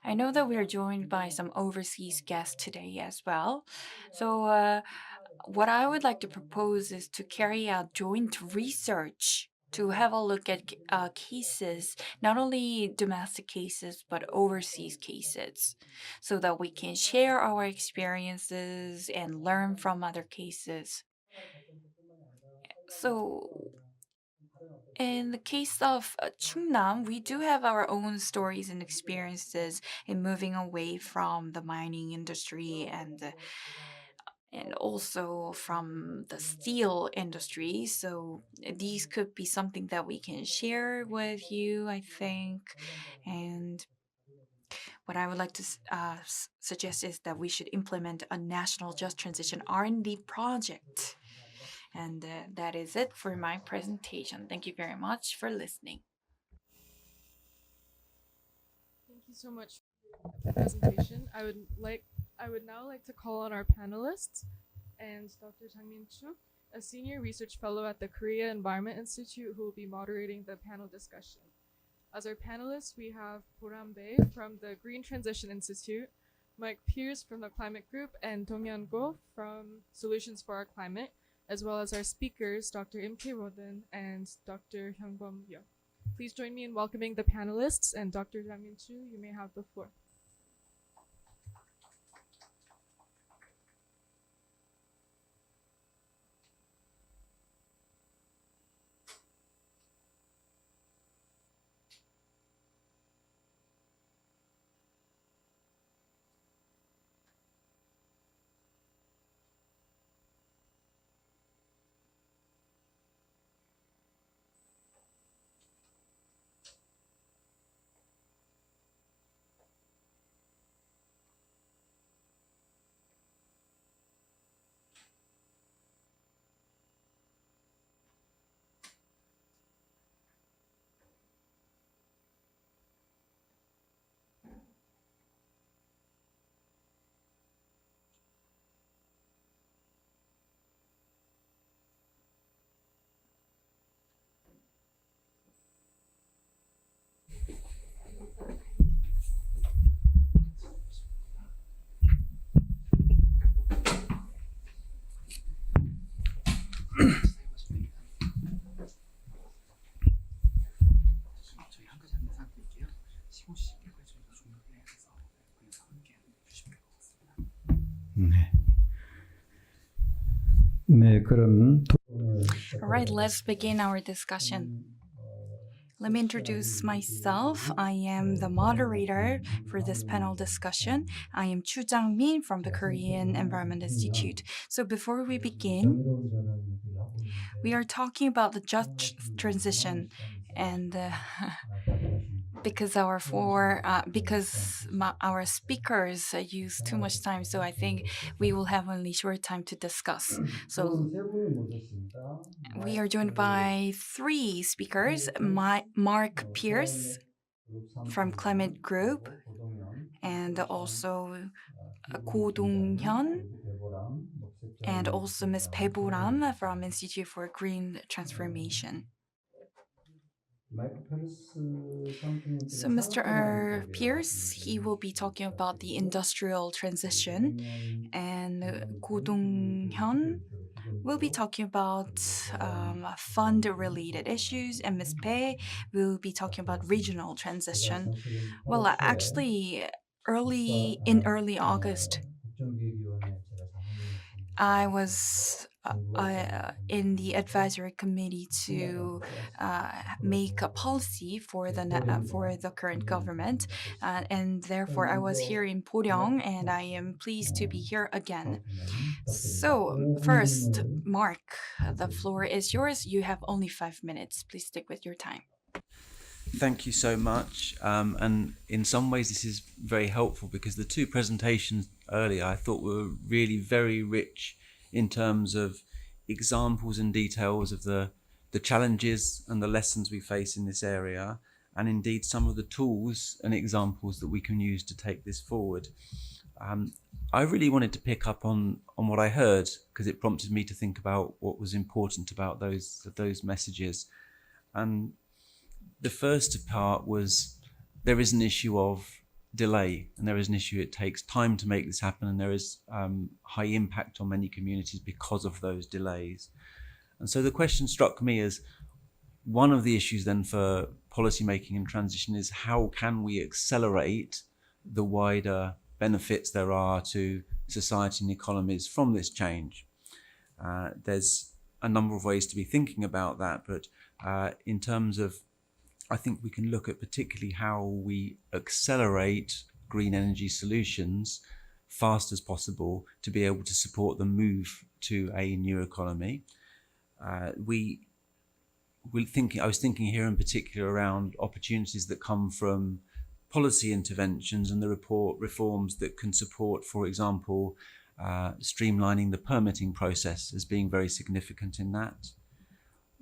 I know that we are joined by some overseas guests today as well. So what I would like to propose is to carry out joint research to have a look at cases, not only domestic cases, but overseas cases, so that we can share our experiences and learn from other cases. So, in the case of Chungnam, we do have our own stories and experiences in moving away from the mining industry and also from the steel industry. So these could be something that we can share with you, I think. And what I would like to suggest is that we should implement a national just transition R&D project. And that is it for my presentation. Thank you very much for listening. Thank you so much for the presentation. I would now like to call on our panelists and Dr. Jang Min-chu, a senior research fellow at the Korea Environment Institute, who will be moderating the panel discussion. As our panelists, we have Boram Bae from the Green Transition Institute, Mike Pierce from the Climate Group, and Donghyun Go from Solutions for Our Climate, as well as our speakers, Dr. Im Ki-rodin and Dr. Hyungbom Yo. Please join me in welcoming the panelists, and Dr. Jang Min-chu, you may have the floor. All right, let's begin our discussion. Let me introduce myself. I am the moderator for this panel discussion. I am Chu Jang-min from the Korean Environment Institute. So before we begin, we are talking about the just transition, and because our speakers use too much time, so I think we will have only short time to discuss. So we are joined by three speakers: Mark Pierce from Climate Group, and also Ko Dong-hyun, and also Ms. Bae Boram from Institute for Green Transformation. So Mr. Pierce, he will be talking about the industrial transition, and Ko Dong-hyun will be talking about fund-related issues, and Ms. Bae will be talking about regional transition. Well, actually, early August, I was in the advisory committee to make a policy for the current government, and therefore I was here in Boryeong, and I am pleased to be here again. So first, Mark, the floor is yours. You have only 5 minutes. Please stick with your time. Thank you so much. And in some ways, this is very helpful because the two presentations earlier I thought were really very rich in terms of examples and details of the challenges and the lessons we face in this area, and indeed some of the tools and examples that we can use to take this forward. I really wanted to pick up on what I heard, because it prompted me to think about what was important about those messages. And the first part was, there is an issue of delay, and there is an issue, it takes time to make this happen, and there is high impact on many communities because of those delays. And so the question struck me as one of the issues then for policy making and transition is, how can we accelerate the wider benefits there are to society and economies from this change? There's a number of ways to be thinking about that, but in terms of, I think we can look at particularly how we accelerate green energy solutions fast as possible to be able to support the move to a new economy. I was thinking here in particular around opportunities that come from policy interventions and the reforms that can support, for example, streamlining the permitting process as being very significant in that.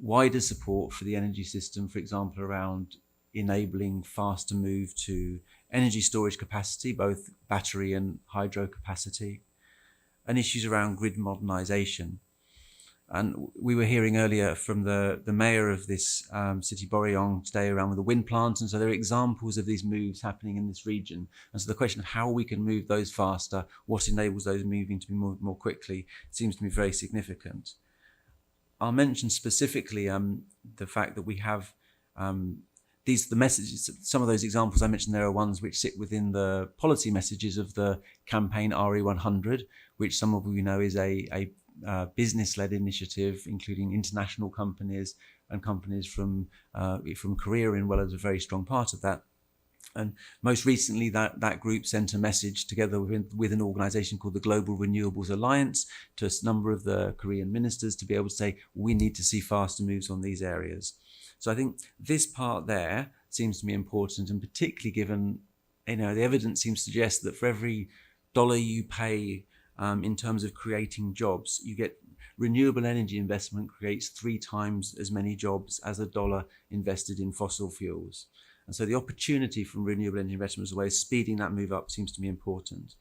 Wider support for the energy system, for example, around enabling faster move to energy storage capacity, both battery and hydro capacity, and issues around grid modernization. And we were hearing earlier from the mayor of this city, Boryeong, today around with the wind plants. And so there are examples of these moves happening in this region. And so the question of how we can move those faster, what enables those moving to be more quickly, seems to me very significant. I'll mention specifically the fact that we have the messages. Some of those examples I mentioned there are ones which sit within the policy messages of the campaign RE100, which some of you know is a business-led initiative, including international companies and companies from Korea in well as a very strong part of that. And most recently, that group sent a message together with an organization called the Global Renewables Alliance to a number of the Korean ministers to be able to say, we need to see faster moves on these areas. So I think this part there seems to me important, and particularly given, the evidence seems to suggest that for every dollar you pay in terms of creating jobs, you get renewable energy investment creates 3 times as many jobs as a dollar invested in fossil fuels. And so the opportunity from renewable energy investment as a way of speeding that move up seems to me important.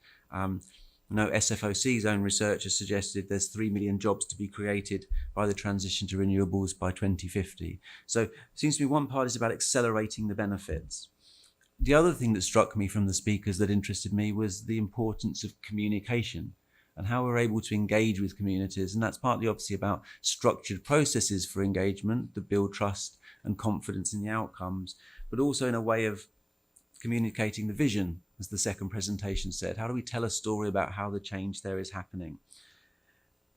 SFOC's own research has suggested there's 3 million jobs to be created by the transition to renewables by 2050. So it seems to me one part is about accelerating the benefits. The other thing that struck me from the speakers that interested me was the importance of communication and how we're able to engage with communities. And that's partly obviously about structured processes for engagement that build trust and confidence in the outcomes, but also in a way of communicating the vision, as the second presentation said. How do we tell a story about how the change there is happening?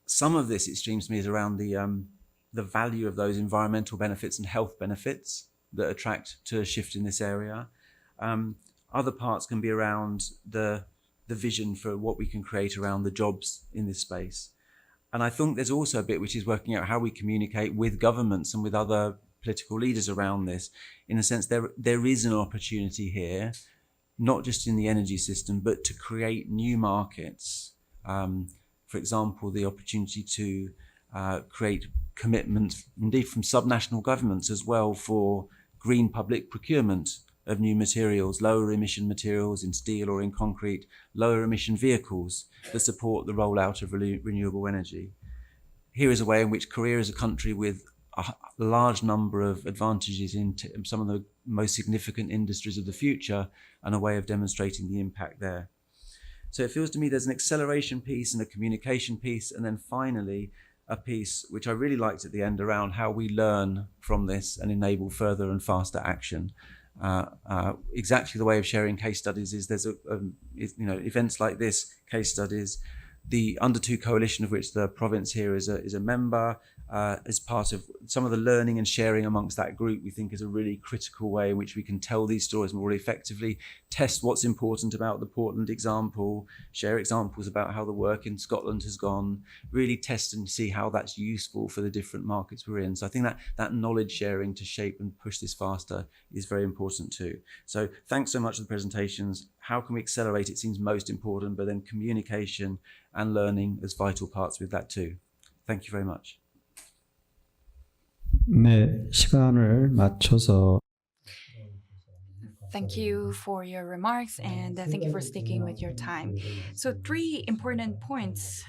Some of this, it seems to me, is around the value of those environmental benefits and health benefits that attract to a shift in this area. Other parts can be around the vision for what we can create around the jobs in this space. And I think there's also a bit which is working out how we communicate with governments and with other political leaders around this. In a sense, there is an opportunity here, not just in the energy system, but to create new markets. For example, the opportunity to create commitments, indeed from subnational governments as well, for green public procurement of new materials, lower emission materials in steel or in concrete, lower emission vehicles that support the rollout of renewable energy. Here is a way in which Korea is a country with a large number of advantages in some of the most significant industries of the future, and a way of demonstrating the impact there. So it feels to me there's an acceleration piece and a communication piece, and then finally a piece which I really liked at the end around how we learn from this and enable further and faster action. Exactly the way of sharing case studies is there's events like this, case studies, the Under 2 coalition of which the province here is a member, as part of some of the learning and sharing amongst that group, we think is a really critical way in which we can tell these stories more effectively, test what's important about the Portland example, share examples about how the work in Scotland has gone, really test and see how that's useful for the different markets we're in. So I think that knowledge sharing to shape and push this faster is very important too. So thanks so much for the presentations. How can we accelerate? It seems most important, but then communication and learning as vital parts with that too. Thank you very much. 네, 시간을 맞춰서 Thank you for your remarks and thank you for sticking with your time. So, three important points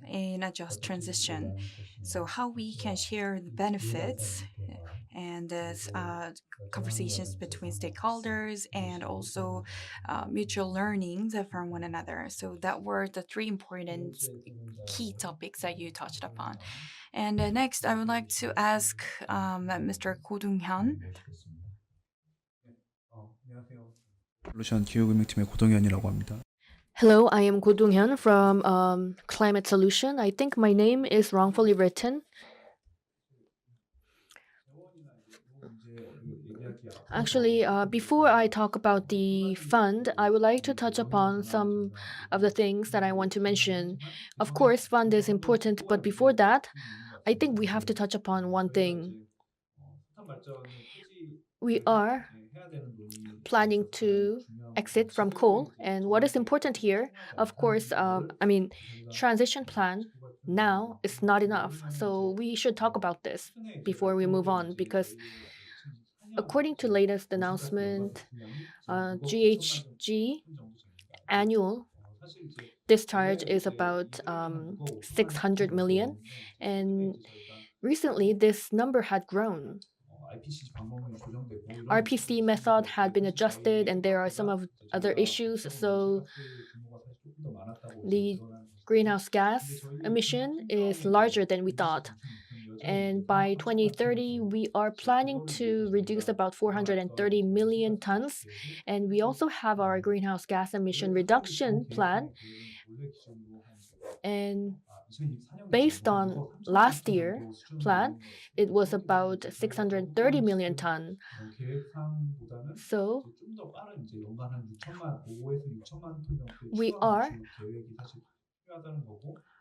in a just transition. So, how we can share the benefits and conversations between stakeholders and also mutual learnings from one another. So, that were the three important key topics that you touched upon. And next, I would like to ask Mr. Ko Dong-hyun. 안녕하세요. 솔루션 기후금융팀의 고동현이라고 합니다. Hello, I am Go Dong-hyun from Climate Solution. I think my name is wrongfully written. Actually, before I talk about the fund, I would like to touch upon some of the things that I want to mention. Of course, fund is important, but before that, I think we have to touch upon one thing. We are planning to exit from coal, and what is important here, of course, transition plan now is not enough. So we should talk about this before we move on, because according to latest announcement, GHG annual discharge is about 600 million, and recently this number had grown. RPC method had been adjusted, and there are some of other issues, so the greenhouse gas emission is larger than we thought. And by 2030, we are planning to reduce about 430 million tons. And we also have our greenhouse gas emission reduction plan. And based on last year plan, it was about 630 million ton. So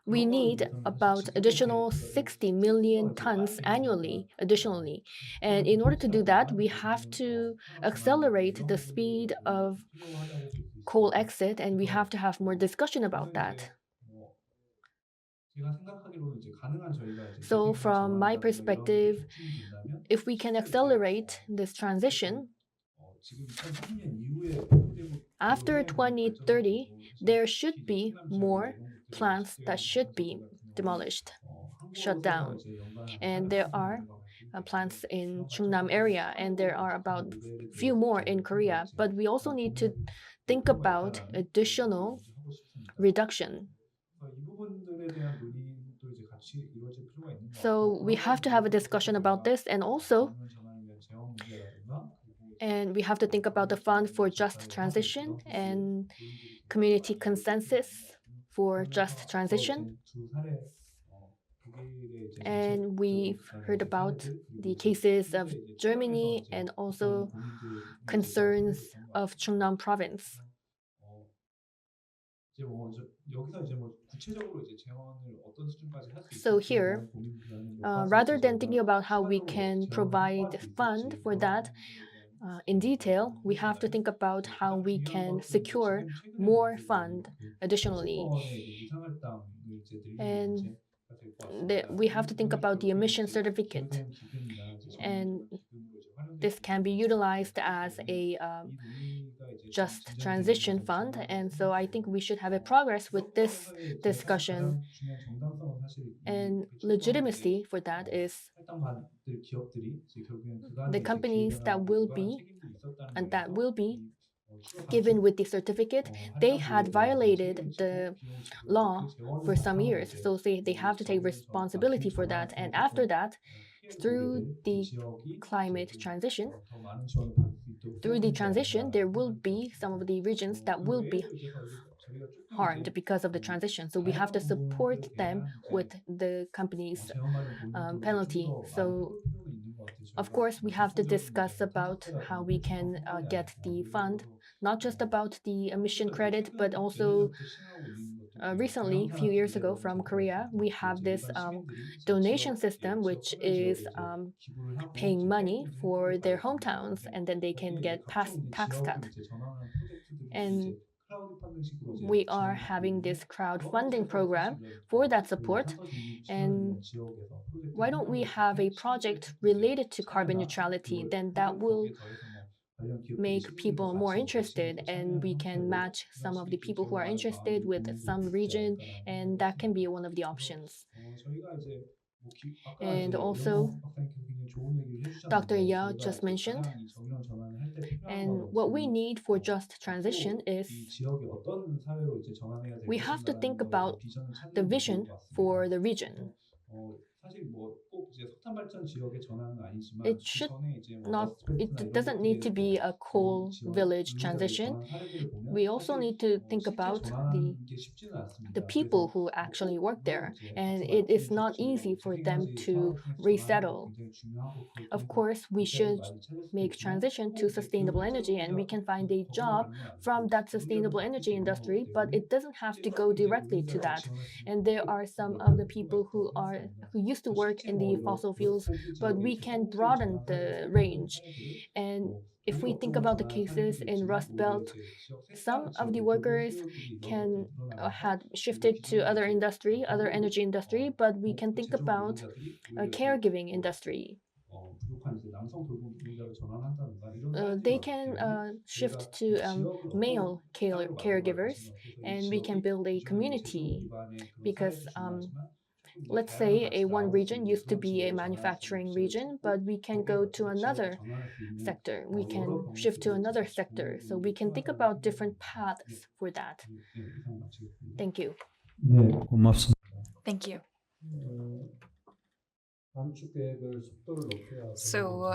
we need about additional 60 million tons annually, additionally. And in order to do that, we have to accelerate the speed of coal exit, and we have to have more discussion about that. So from my perspective, if we can accelerate this transition, after 2030, there should be more plants that should be demolished, shut down. And there are plants in Chungnam area, and there are about few more in Korea. But we also need to think about additional reduction. So we have to have a discussion about this, and we have to think about the fund for just transition and community consensus for just transition. And we've heard about the cases of Germany and also concerns of Chungnam province. So here, rather than thinking about how we can provide fund for that in detail, we have to think about how we can secure more fund additionally. And we have to think about the emission certificate. And this can be utilized as a just transition fund. And so I think we should have a progress with this discussion. And legitimacy for that is the companies that will be given with the certificate, they had violated the law for some years. So they have to take responsibility for that. And after that, through the transition, there will be some of the regions that will be harmed because of the transition. So we have to support them with the company's penalty. So of course, we have to discuss about how we can get the fund, not just about the emission credit, but also recently, a few years ago from Korea, we have this donation system, which is paying money for their hometowns, and then they can get tax cut. And we are having this crowdfunding program for that support. And why don't we have a project related to carbon neutrality? Then that will make people more interested, and we can match some of the people who are interested with some region, and that can be one of the options. And also, Dr. Ya just mentioned, and what we need for just transition is we have to think about the vision for the region. It should not, it doesn't need to be a coal village transition. We also need to think about the people who actually work there, and it is not easy for them to resettle. Of course, we should make transition to sustainable energy, and we can find a job from that sustainable energy industry, but it doesn't have to go directly to that. And there are some of the people who used to work in the fossil fuels, but we can broaden the range. And if we think about the cases in Rust Belt, some of the workers can had shifted to other industry, other energy industry, but we can think about a caregiving industry. They can shift to male caregivers, and we can build a community because let's say a one region used to be a manufacturing region, but we can go to another sector. We can shift to another sector. So we can think about different paths for that. Thank you. 네, 고맙습니다. Thank you. 단축 계획을 속도를 높여야 So,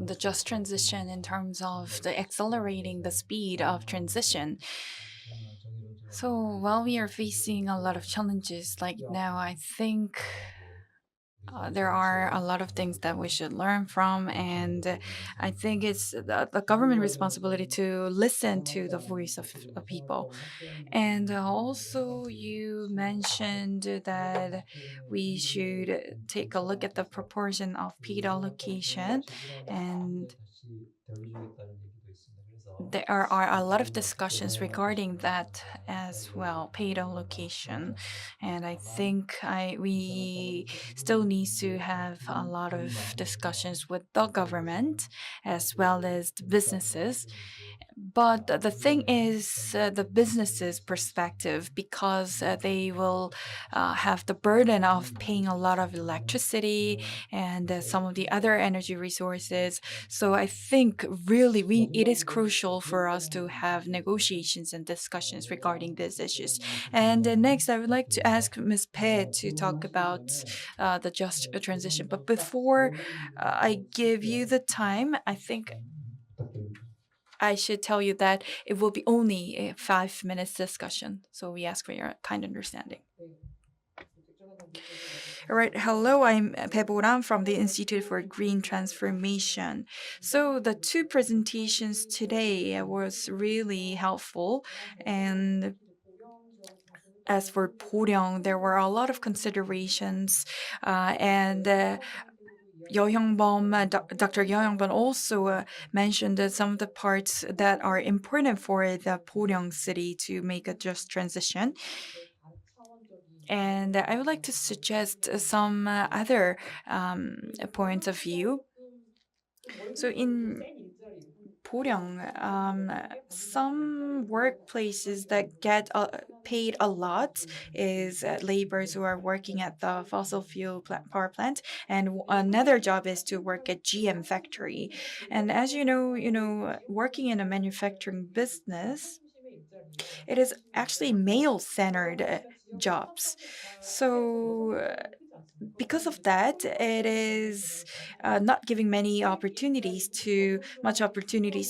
the just transition in terms of the accelerating the speed of transition. So, while we are facing a lot of challenges like now, I think there are a lot of things that we should learn from, and I think it's the government responsibility to listen to the voice of people. And also, you mentioned that we should take a look at the proportion of paid allocation, and there are a lot of discussions regarding that as well, paid allocation. And I think we still need to have a lot of discussions with the government as well as the businesses. But the thing is, the businesses' perspective, because they will have the burden of paying a lot of electricity and some of the other energy resources. So I think really it is crucial for us to have negotiations and discussions regarding these issues. And next, I would like to ask Ms. Pe to talk about the just transition. But before I give you the time, I think I should tell you that it will be only a 5 minutes discussion. So we ask for your kind understanding. All right. Hello, I'm Peboram from the Institute for Green Transformation. So the two presentations today was really helpful. And as for Boryeong, there were a lot of considerations, and Dr. Yo Hyung-bom also mentioned some of the parts that are important for the Boryeong city to make a just transition. And I would like to suggest some other points of view. So in Boryeong, some workplaces that get paid a lot is laborers who are working at the fossil fuel power plant, and another job is to work at GM factory. And as you know, working in a manufacturing business, it is actually male-centered jobs. So because of that, it is not giving much opportunities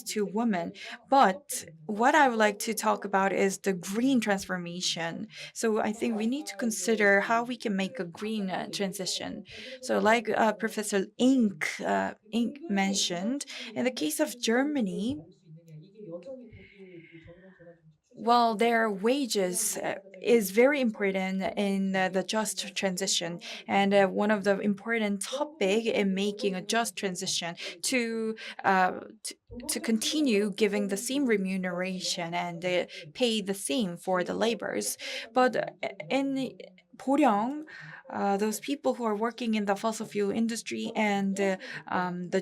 to women. But what I would like to talk about is the green transformation. So I think we need to consider how we can make a green transition. So like Professor Ink mentioned, in the case of Germany, well, their wages is very important in the just transition, and one of the important topic in making a just transition to uh, to, to continue giving the same remuneration and pay the same for the labors. But in Boryeong, those people who are working in the fossil fuel industry and the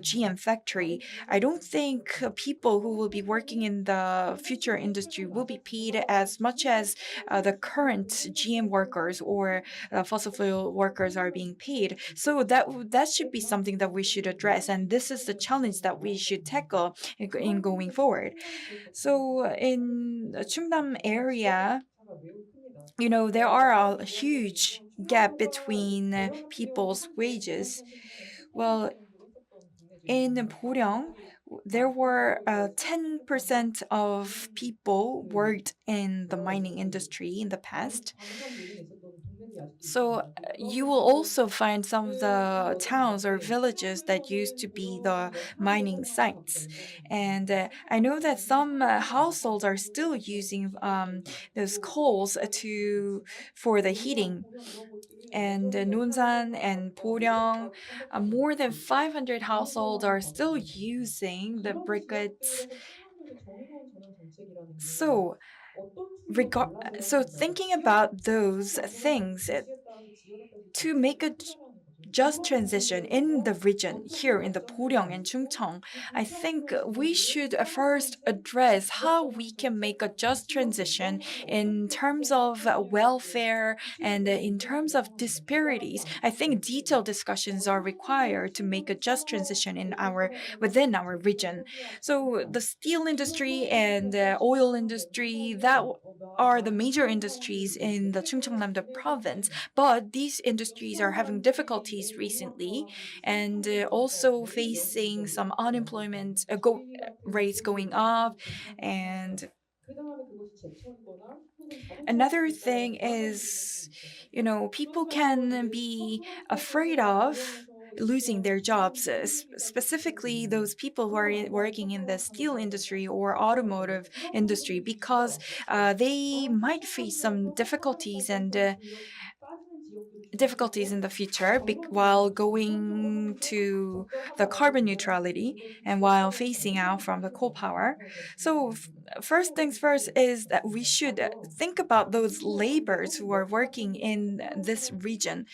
GM factory, I don't think people who will be working in the future industry will be paid as much as the current GM workers or fossil fuel workers are being paid. So that should be something that we should address, and this is the challenge that we should tackle in going forward. So in the Chungnam area, there are a huge gap between people's wages. Well, in Boryeong, there were 10% of people worked in the mining industry in the past. So you will also find some of the towns or villages that used to be the mining sites. And I know that some households are still using those coals for the heating. And Nunsan and Boryeong, more than 500 households are still using the briquettes. So, thinking about those things, to make a just transition in the region here in the Boryeong and Chungcheong, I think we should first address how we can make a just transition in terms of welfare and in terms of disparities. I think detailed discussions are required to make a just transition within our region. So the steel industry and oil industry, that are the major industries in the Chungcheongnam-do province, but these industries are having difficulties recently and also facing some unemployment rates going up. And another thing is, people can be afraid of losing their jobs, specifically those people who are working in the steel industry or automotive industry, because they might face some difficulties in the future while going to the carbon neutrality and while phasing out from the coal power. So first things first is that we should think about those laborers who are working in this region.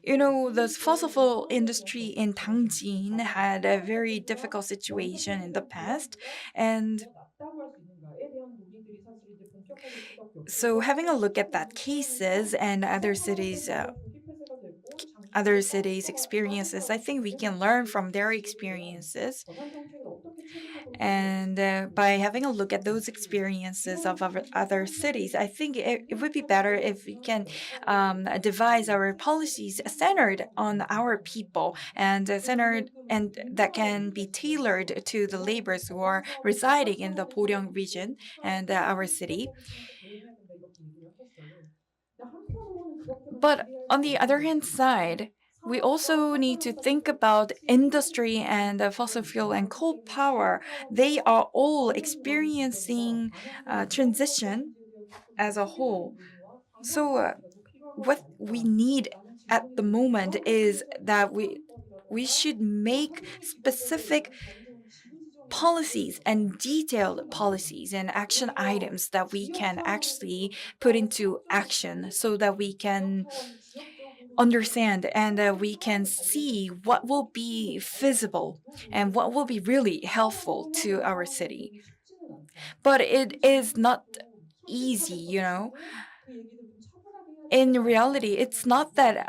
The fossil fuel industry in Dangjin had a very difficult situation in the past, and so having a look at that cases and other cities' experiences, I think we can learn from their experiences. And by having a look at those experiences of other cities, I think it would be better if we can devise our policies centered on our people and centered and that can be tailored to the laborers who are residing in the Boryeong region and our city. But on the other hand side, we also need to think about industry and fossil fuel and coal power. They are all experiencing transition as a whole. So, what we need at the moment is that we should make specific policies and detailed policies and action items that we can actually put into action so that we can understand and we can see what will be feasible and what will be really helpful to our city. But it is not easy. In reality, it's not that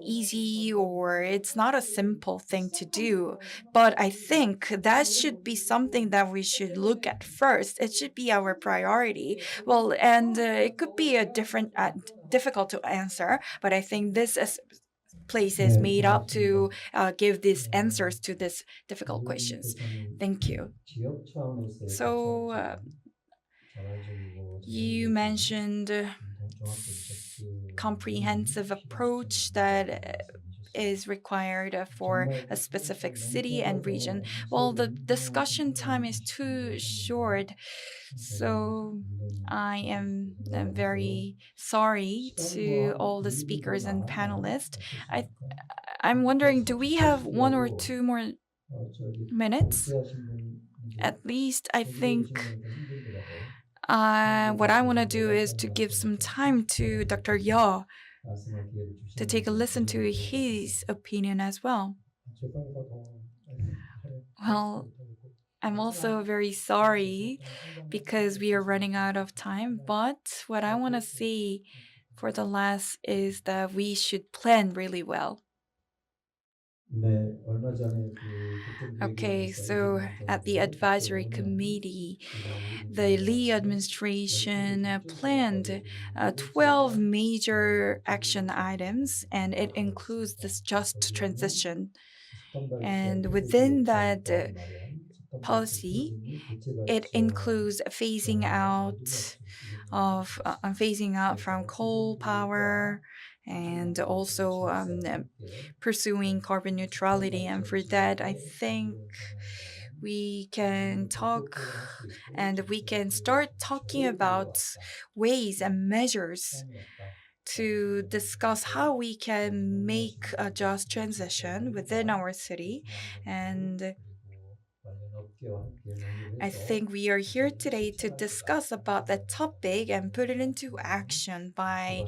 easy or it's not a simple thing to do. But I think that should be something that we should look at first. It should be our priority. Well, and it could be difficult to answer, but I think place is made up to give these answers to these difficult questions. Thank you. So you mentioned comprehensive approach that is required for a specific city and region. Well, the discussion time is too short, so I am very sorry to all the speakers and panelists. I'm wondering, do we have 1 or 2 more minutes? At least I think what I want to do is to give some time to Dr. Yeo to take a listen to his opinion as well. Well, I'm also very sorry because we are running out of time, but what I want to say for the last is that we should plan really well. Okay, so at the advisory committee, the Lee administration planned 12 major action items, and it includes this just transition. And within that policy, it includes phasing out from coal power and also pursuing carbon neutrality. And for that, I think we can talk and we can start talking about ways and measures to discuss how we can make a just transition within our city. And I think we are here today to discuss about that topic and put it into action by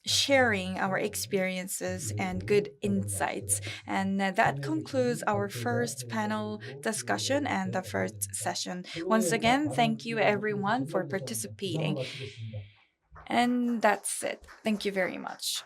sharing our experiences and good insights. And that concludes our first panel discussion and the first session. Once again, thank you everyone for participating. And that's it. Thank you very much.